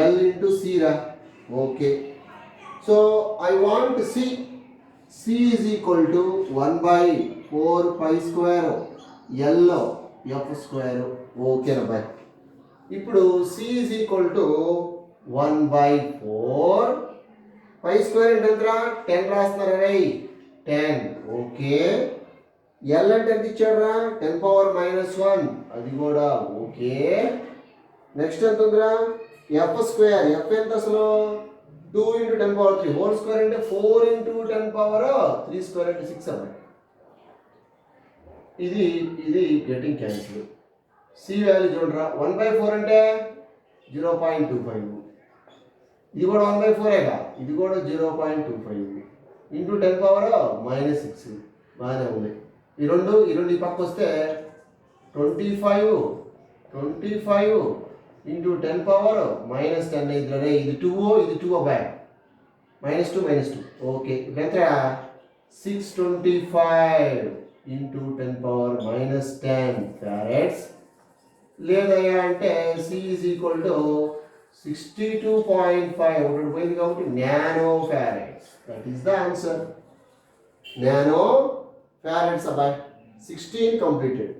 [SPEAKER 1] L into C రా okay so I want C is equal to 1/4π² L F² okay రా bye ఇప్పుడు C is equal to 1/4π² అంటే ఎంతరా 10 రాస్తున్నారా రే 10 ఓకే L అంటే ఎంత ఇచ్చాడురా 10 పవర్ మైనస్ 1 అది కూడా ఓకే నెక్స్ట్ ఎంత ఉందిరా F² F ఎంత అసలు 2 × 10 పవర్ 3 హోల్ స్క్వేర్ అంటే 4 × 10 పవర్ 3 స్క్వేర్ అంటే 6 అన్నమాట ఇది గెటింగ్ క్యాన్సిల్ C వాల్యూ చూడరా 1/4 అంటే 0.25 ఇది కూడా 1/4ఏగా ఇది కూడా 0.25 ఇంటూ 10 పవర్ మైనస్ 6 బాగానే ఉంది ఈ రెండు ఈ పక్క వస్తే 25 ఇంటూ 10 పవర్ మైనస్ 10 ఇదిలోనే ఇది 2 బ్యాక్ -2 ఓకే ఎంత 625 ఇంటూ 10 పవర్ మైనస్ 10 ఫారెడ్స్ లేదయ్యా అంటే C ఈజ్ ఈక్వల్ టు 62.5 ఒకటి పోయింది కాబట్టి nano farads that is the answer nano farads అబ్బాయి 16 కంప్లీటెడ్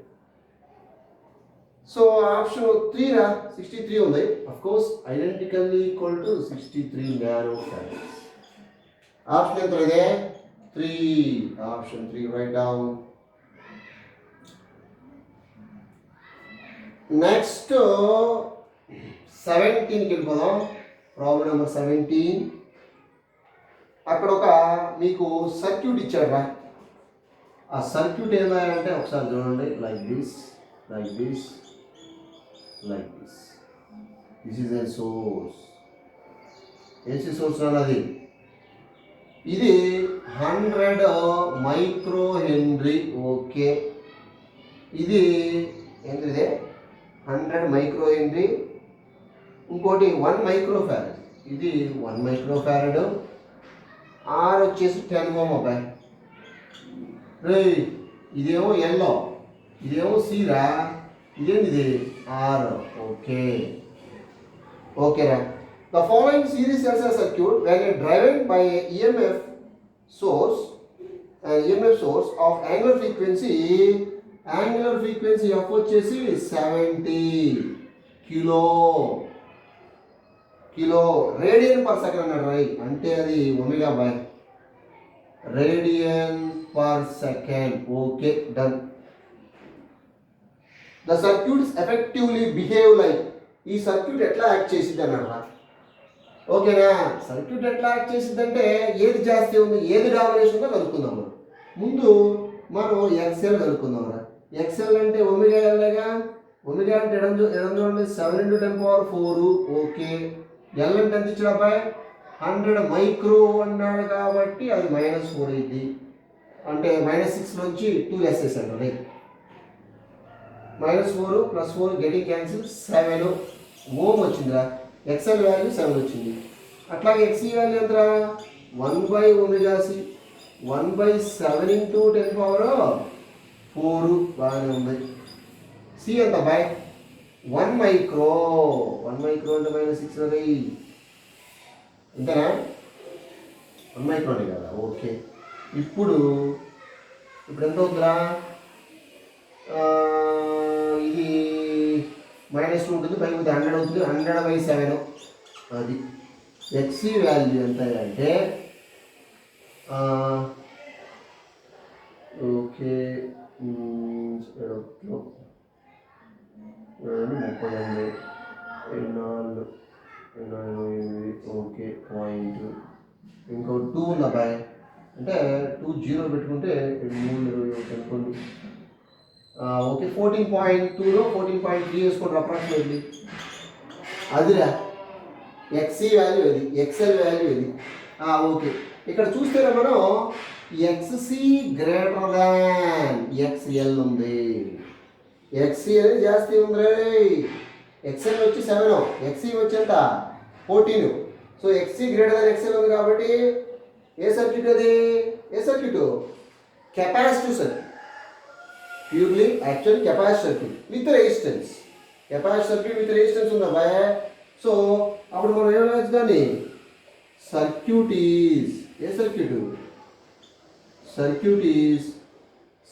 [SPEAKER 1] సో ఆప్షన్ 3 రా 63 ఉంది of course identically equal to 63 nano farads option ఎంత ಇದೆ 3 ఆప్షన్ 3 రైట్ డౌన్ నెక్స్ట్ 17కి వెళ్ళిపోదాం ప్రాబ్లం నెంబర్ 17 అక్కడ ఒక మీకు సర్క్యూట్ ఇచ్చాడు రా ఆ సర్క్యూట్ ఏమంటే ఒకసారి చూడండి like this this is a source AC source అన్నది ఇది 100 మైక్రో హెన్రీ. ఓకే, ఇది ఏంటిది 100 మైక్రో హెన్రీ. ఇంకోటి 1 మైక్రో ఫారడ్, ఇది 1 మైక్రో ఫారడ్. ఆర్ వచ్చేసి 10 ఓం అబ్బాయి. రే ఇదేమో ఎల్లో, ఇదేమో సీరా, ఇదేంటిది ఆర్. ఓకే ఓకేరా. The following series LCR circuit when driven by EMF source of angular frequency F వచ్చేసి 70 కిలో రేడియన్ పర్ సెకండ్ అన్నాడు రై. అంటే అది omega by radian per second. Okay done. The circuits effectively behave like, ఈ circuit ఎట్లా act చేసిద్ది అన్నారా. ఓకేనా, circuit ఎట్లా యాక్ట్ చేసిద్ది అంటే ఏది జాస్తి ఉంది ఏది డామినేషన్ ఉందో కనుక్కుందాం. ముందు మనం ఎక్స్ఎల్ కనుక్కుందాం రా. ఎక్స్ఎల్ అంటే ఒమేగా ఎల్గా, ఒమేగా అంటే ఎడం చూడండి 7 × 10⁴. ఓకే, ఎల్ అంటే ఎంత ఇచ్చిన అబ్బాయి 100 మైక్రో అన్నాడు కాబట్టి అది -4 అయింది. అంటే -6 నుంచి 2 లెస్ చేశాడు రైట్. -4 + 4 గెటింగ్ క్యాన్సిల్ 7 ఓం వచ్చిందిరా. ఎక్స్ఎల్ వాల్యూ 7 వచ్చింది. అట్లాగే ఎక్సీ వాల్యూ ఎంతరా 1/ωc 1/7 × 10⁴. బాగానే ఉంది. సి ఎంత బాయ్ 1 మైక్రో. 1 మైక్రో అంటే -6 రే అంతేనా, 1 మైక్రోనే కదా. ఓకే, ఇప్పుడు ఎంత అవుతుందిరా, ఇది -2 ఉంటుంది, పైకి 100 అవుతుంది. 100/7 అది. ఎక్సీ వాల్యూ ఎంత అంటే ఓకే 38 ఓకే పాయింట్. ఇంకో 2 ఉంది అబ్బాయి, అంటే 2 జీరో పెట్టుకుంటే 3 అనుకోండి. ఓకే 14.2లో 14.3 వేసుకోండి అప్రాక్సిమేట్లీ. అదిరా ఎక్సీ వాల్యూ ఇది, ఎక్స్ఎల్ వాల్యూ ఇది. ఓకే, ఇక్కడ చూస్తే మనం ఎక్స్సి గ్రేటర్ దాన్ ఎక్స్ఎల్ ఉంది. ఎక్సీ అనేది జాస్తి ఉంది రే. ఎక్స్ఎల్ వచ్చి 7, ఎక్సీ వచ్చి ఎంత 14. So XC greater than XL ఉంది కాబట్టి ఏ సర్క్యూట్ అది, ఏ circuit capacitive circuit. Purely actual capacitive circuit with resistance. Capacitive circuit with resistance ఉందా బాయ్. సో అప్పుడు మనం ఏమనొచ్చు దాన్ని సర్క్యూట్ ఈజ్, ఏ circuit, circuit is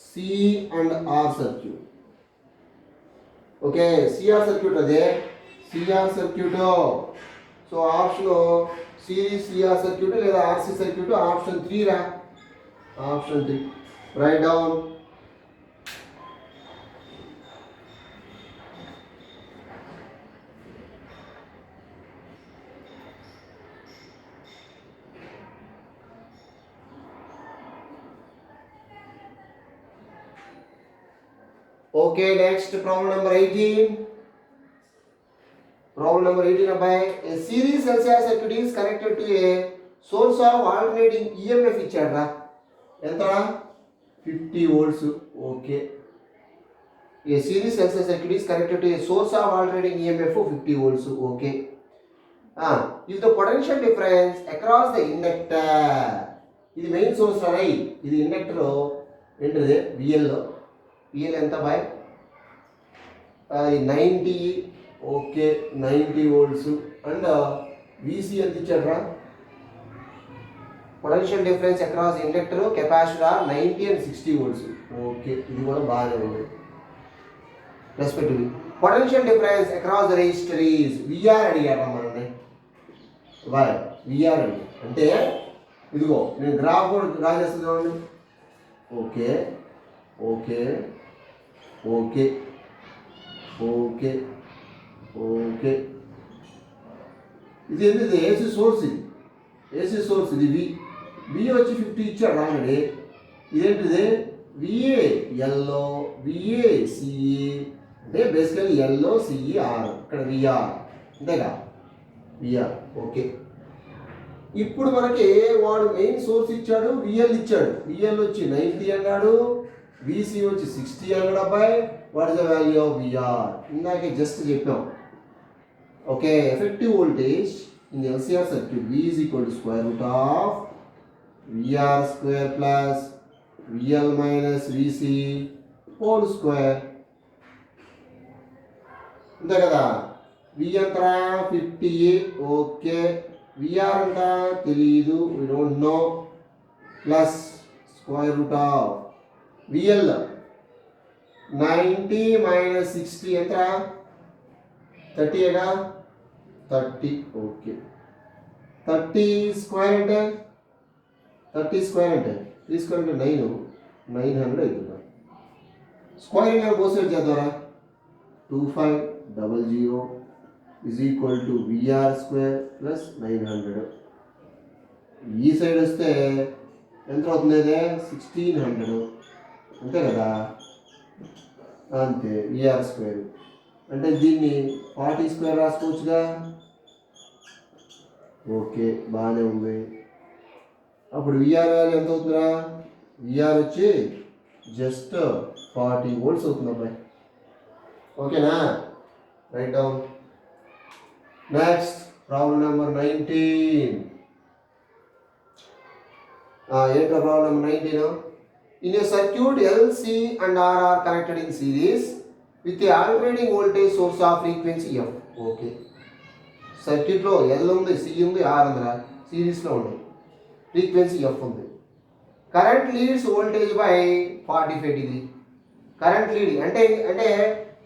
[SPEAKER 1] C and R circuit. Okay, CR circuit అదే, CR circuit. So option series CR circuit లేదా RC circuit. Option 3 రా, option 3 right down. Okay, next problem number 18. Problem number 18 about a series LCR circuit is connected to a source of alternating EMF ఇచ్చాడ్రా. ఎంతరా 50 volts. Okay, a series LCR circuit is connected to a source of alternating EMF 50 volts. Okay, if the potential difference across the inductor, ఇది main source రా, ఇది inductor ఏంటిది VL. VL ఎంత boy 90. Okay 90 volts. And VC ఎంత ఇచ్చాడ్రా, potential difference across inductor capacitor 90 and 60 volts. Okay, ఇది కూడా బాగానే ఉంది. Respectively potential difference across the resistor is VR అడిగారా మనల్ని బాయ్. విఆర్ అంటే ఇదిగో నేను గ్రాఫ్ కూడా డ్రా చేస్తాను చూడండి. Okay okay okay okay okay, ఇది ఏంటిది ఏసీ సోర్స్, ఇది ఏసీ సోర్స్. ఇది వి వచ్చి 50 ఇచ్చాడు ఆల్రెడీ. ఇదేంటిది విఏ ఎల్లో, విఏ సిఈ అంటే బేసికలీ ఎల్లో సిఈ ఆర్, ఇక్కడ విఆర్ అంతేగా విఆర్. ఓకే ఇప్పుడు మనకి వాడు మెయిన్ సోర్స్ ఇచ్చాడు, విఎల్ ఇచ్చాడు. విఎల్ వచ్చి 90 అన్నాడు, విసి వచ్చి 60 అన్నాడు అబ్బాయి. What is the value of VR? ఇందాకే జస్ట్ చెప్పాం. Okay, effective voltage in LCR circuit V is equal to square root of VR square plus VL minus VC whole square. అంతే కదా. V అంతా 50. ఓకే, VR అంతా తెలీదు, we don't know, plus square root of VL 90 minus 60 ఎంత? 30 ఏగా, 30. Okay, 30 square అంటే 30 square అంటే 3 square అంటే 900 అవుతుందా? స్క్వేరింగ్ అని పోసేట్ చేద్దారా. 2500 is equal to VR square plus 900. ఈ సైడ్ వస్తే ఎంత అవుతుంది? 1600 అంతే కదా. అంతే, VR స్క్వేర్ అంటే దీన్ని 40 స్క్వేర్ రాసుకోవచ్చుగా. ఓకే, బాగానే ఉంది. అప్పుడు విఆర్ వాల్యూ ఎంత అవుతుందా? విఆర్ వచ్చి జస్ట్ 40 వోల్ట్స్ అవుతుంది అబ్బాయి. ఓకేనా? Write down. Next problem number 19. ఏంటో problem number 19? In a circuit LC and R are connected in series with a alternating voltage source of frequency F. Okay, సర్క్యూట్లో L ఉంది, C ఉంది, R ఉందిరా, సిరీస్లో ఉంది, ఫ్రీక్వెన్సీ F ఉంది. Current leads voltage by 45 degree. Current leading అంటే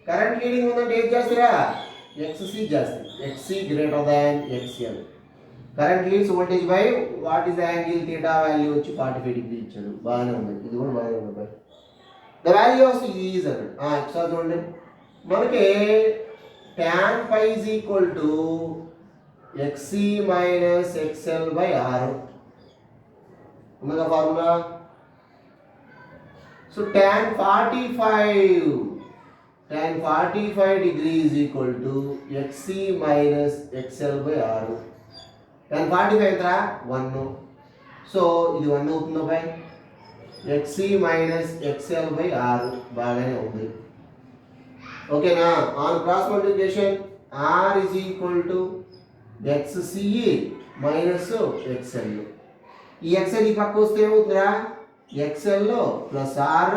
[SPEAKER 1] current leading ఉందంటే ఏం చేస్తారా? XC చేస్తుంది. XC greater than XL. Current leads voltage by what is angle theta value వచ్చి 45 డిగ్రీ ఇచ్చాడు. బాగానే ఉంది, ఇది కూడా బాగానే ఉంది by. The value of E is అన్నాడు. ఒకసారి చూడండి, మనకి tan phi is equal to XC minus XL by R ఉన్నదా formula. So tan 45 degree is equal to XC minus XL by R. tan 45 ఎంతరా? 1. సో ఇది 1 అవుతుందా by? XC minus XL by R. బాగానే ఉంది. ఓకేనా? On cross multiplication R is equal to XCE minus XL. ఈ XL ఈ పక్క వస్తే ఏమవుతుందిరా? XL plus R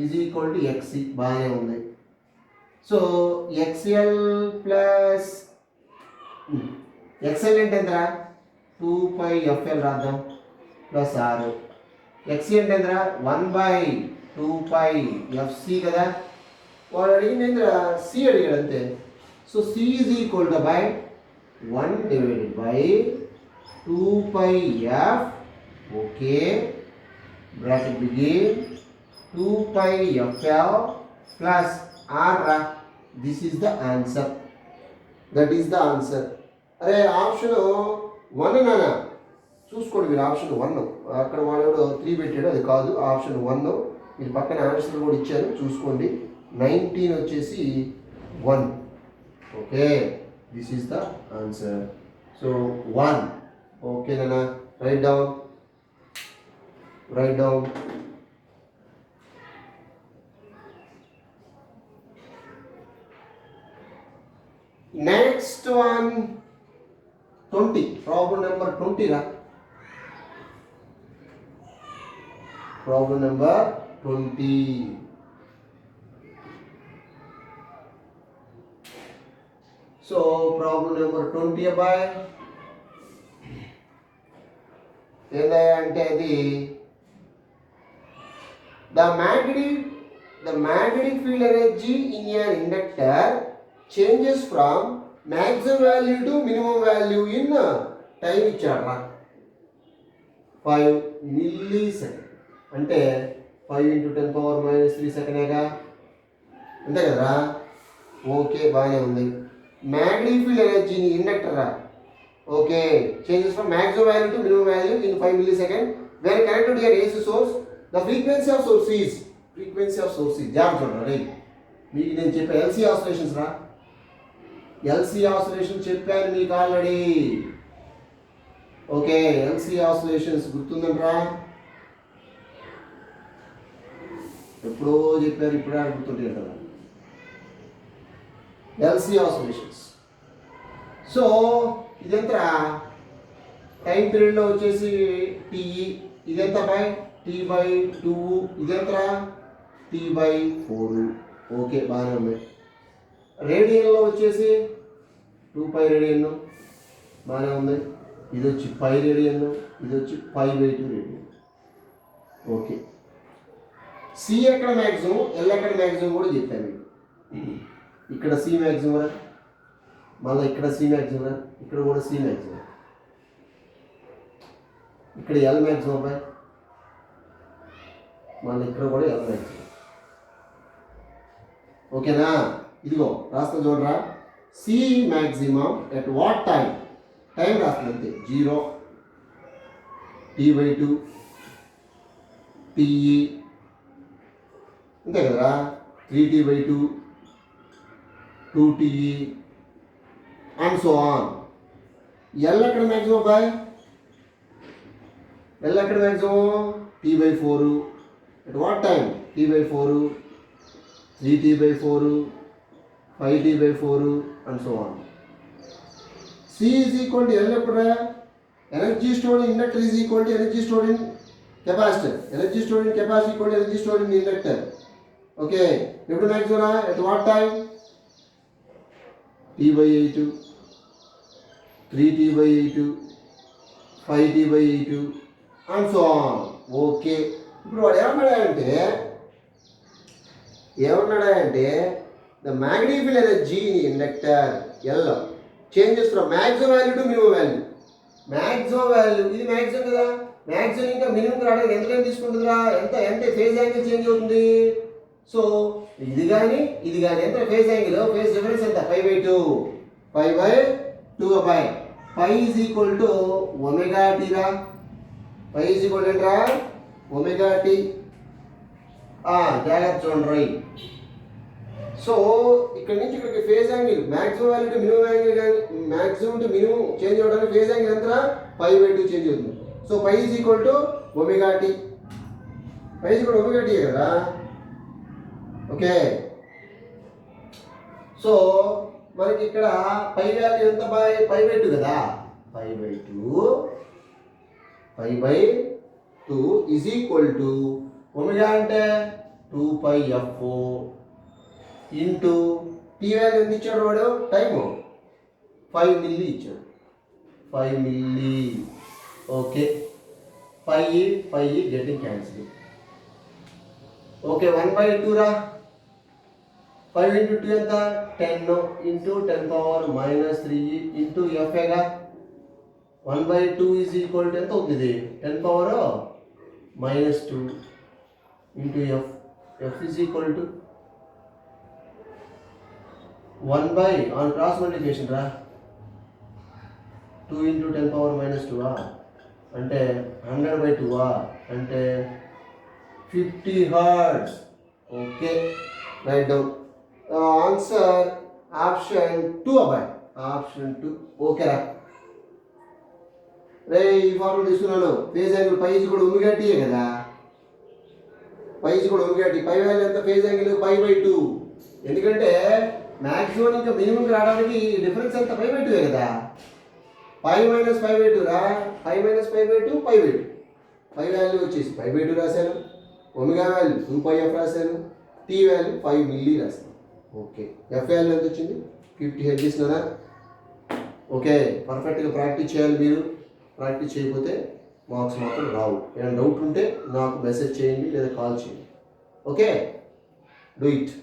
[SPEAKER 1] is equal to XC. బాగానే ఉంది. సో XL ప్లస్ XL అంటే ఎంతరా? 2πFL రాద్దాం ప్లస్ R. XC అంటే ఎంతరా? 1/2πFC కదా. వాడు అడిగింది ఏంటరా? C అడిగాడు అంతే. So C is equal to by 1 divided by 2πF. Okay, bracket begin 2πFL plus R. This is the answer. That is the answer. అరే ఆప్షన్ 1 నానా చూసుకోండి మీరు. ఆప్షన్ 1 అక్కడ వాడు 3 పెట్టాడు, అది కాదు. ఆప్షన్ 1 మీరు పక్కన ఆన్సర్ కూడా ఇచ్చారు, చూసుకోండి. 19 వచ్చేసి 1. Okay, this is the answer. So 1. Okay నానా, right down. Next one 20. Problem number 20 రా. Problem number 20. So problem number 20 అబ్బాయి ఏందయ్యా అంటే అది the magnetic field energy in an inductor changes from maximum value to minimum value in time ఇచ్చారా 5 millisecond. అంటే 5 × 10⁻³ సెకండేగా, అంతే కదరా. ఓకే, బాగానే ఉంది. మ్యాగ్నెటిక్ ఫీల్డ్ ఎనర్జీ ఇండక్టర్ రా. Okay, changes from maximum value to minimum value in 5 millisecond when connected to an AC source. The frequency of source is జాగ్రత్త చూడండి. మీకు నేను చెప్పే LC ఆసిలేషన్స్ రా. LC ఆసిలేషన్ చెప్పాను మీకు ఆల్రెడీ. ఓకే, ఎల్సి ఆసిలేషన్స్ గుర్తుందంటారా? ఎప్పుడో చెప్పారు, ఇప్పుడే గుర్తుంటే కదా. LC oscillations. సో ఇదెంతరా టైం పీరియడ్లో వచ్చేసి టీఈ, ఇదెంత బై T/2, ఇదెంతరా T/4. ఓకే, బాగానే ఉంది. రేడియన్లో వచ్చేసి 2π రేడియన్, బాగానే ఉంది. ఇది వచ్చి π రేడియన్, ఇది వచ్చి π/2 రేడియన్. ఓకే, సి ఎక్కడ మ్యాక్సిమం, ఎల్ ఎక్కడ మ్యాక్సిమం కూడా చెప్పాను మీకు. ఇక్కడ సి మ్యాక్సిమం, మళ్ళీ ఇక్కడ సి మ్యాక్సిమం, ఇక్కడ కూడా సి మ్యాక్సిమం, ఇక్కడ ఎల్ మ్యాక్సిమం బై, మళ్ళీ ఇక్కడ కూడా ఎల్ మ్యాక్సిమం. ఓకేనా? ఇదిగో రాస్తా చూడరా. C maximum at what time, time రాస్తుంది అంతే. 0, T/2, TE, అంతే కదరా. 3T/2, 2TE and so on. L ఎక్కడ మ్యాక్సిమం బాయ్, ఎల్ ఎక్కడ maximum T/4. At what time T/4, 3T/4, 5T/4 and so on. C is equal to L ఎప్పుడా, energy stored in inductor is equal to energy stored in capacitor. Energy stored in capacitor equal to energy stored in inductor. Okay, ఎప్పుడు maximum at what time T/8, 3T/8, 5T/8 and so on. Okay, ఇప్పుడు వాడు ఏమన్నాడంటే the magnetic field energy in inductor L changes from maximum value to minimum value. Maximum value ఇది maximum కదా, maximum ఇంకా minimum రావడానికి ఎంత టైం తీసుకుంటుందిరా, ఎంత ఫేజ్ యాంగిల్ చేంజ్ అవుతుంది. సో ఇది కానీ ఎంత ఫేజ్ యాంగిల్, ఫేజ్ డిఫరెన్స్ ఎంత, π/2 అబ్బాయి. π is equal to omega T రా. π ఈజ్ ఈక్వల్ ఏంట్రా, ఒమేగా టీ. జాగ్రత్త చూడండి రైట్. సో ఇక్కడ నుంచి ఇక్కడికి phase angle maximum value to minimum angle, కానీ మ్యాక్సిమం టు మినిమం చేంజ్ అవ్వడానికి ఫేజ్ యాంగిల్ ఎంత, π/2 చేంజ్ అవుతుంది. So π is equal to omega T. π is equal omega T కదా. ఓకే, సో మనకి ఇక్కడ పై వాల్యూ ఎంత బై π/2 కదా. π/2 ఈజ్ ఈక్వల్ టు ఒమేగా అంటే 2πf ఇంటూ టీ వాల్యూ ఎంత ఇచ్చాడు వాడు, టైము 5 మిల్లీ ఇచ్చాడు, 5 milli. Okay, pi getting cancel. Okay, 1/2 రా. 5 into 2 ఎంత, 10 into 10⁻³ ఇంటూ ఎఫ్ఏగా. 1/2 ఈజ్ ఈక్వల్ టు ఎంత అవుతుంది, 10⁻² into F. F is equal to 1 on cross multiplication రా. 2 into 10⁻² అంటే 100/2 అంటే 50 hertz. Okay, right down. Answer option 2 అబ్బాయి, ఆప్షన్ 2. ఓకేరా రే, ఈ ఫార్ములా తీసుకున్నాను. ఫేజ్ యాంగిల్ π ఈజ్ కూడా ఒమేగా టీ కదా. π ఈజ్ కూడా ఒమేగా టీ. పై వాల్యూ ఎంత, ఫేజ్ యాంగిల్ π/2. ఎందుకంటే మ్యాక్సిమం ఇంకా మినిమం రావడానికి డిఫరెన్స్ ఎంత, π/2 కదా. π - π/2 రా. π - π/2 π/2. పై వాల్యూ వచ్చేసి π/2 రాశాను, ఒమేగా వాల్యూ 2πf రాశాను, టీ వాల్యూ 5 మిల్లీ రాశాను. ఓకే, ఎఫ్ వాల్యూ ఎంత వచ్చింది, 50 హెడ్ చేసినారా. ఓకే, పర్ఫెక్ట్గా ప్రాక్టీస్ చేయాలి మీరు. ప్రాక్టీస్ చేయకపోతే మార్క్స్ మాత్రం రావు. ఏమైనా డౌట్ ఉంటే నాకు మెసేజ్ చేయండి లేదా కాల్ చేయండి. Okay, do it.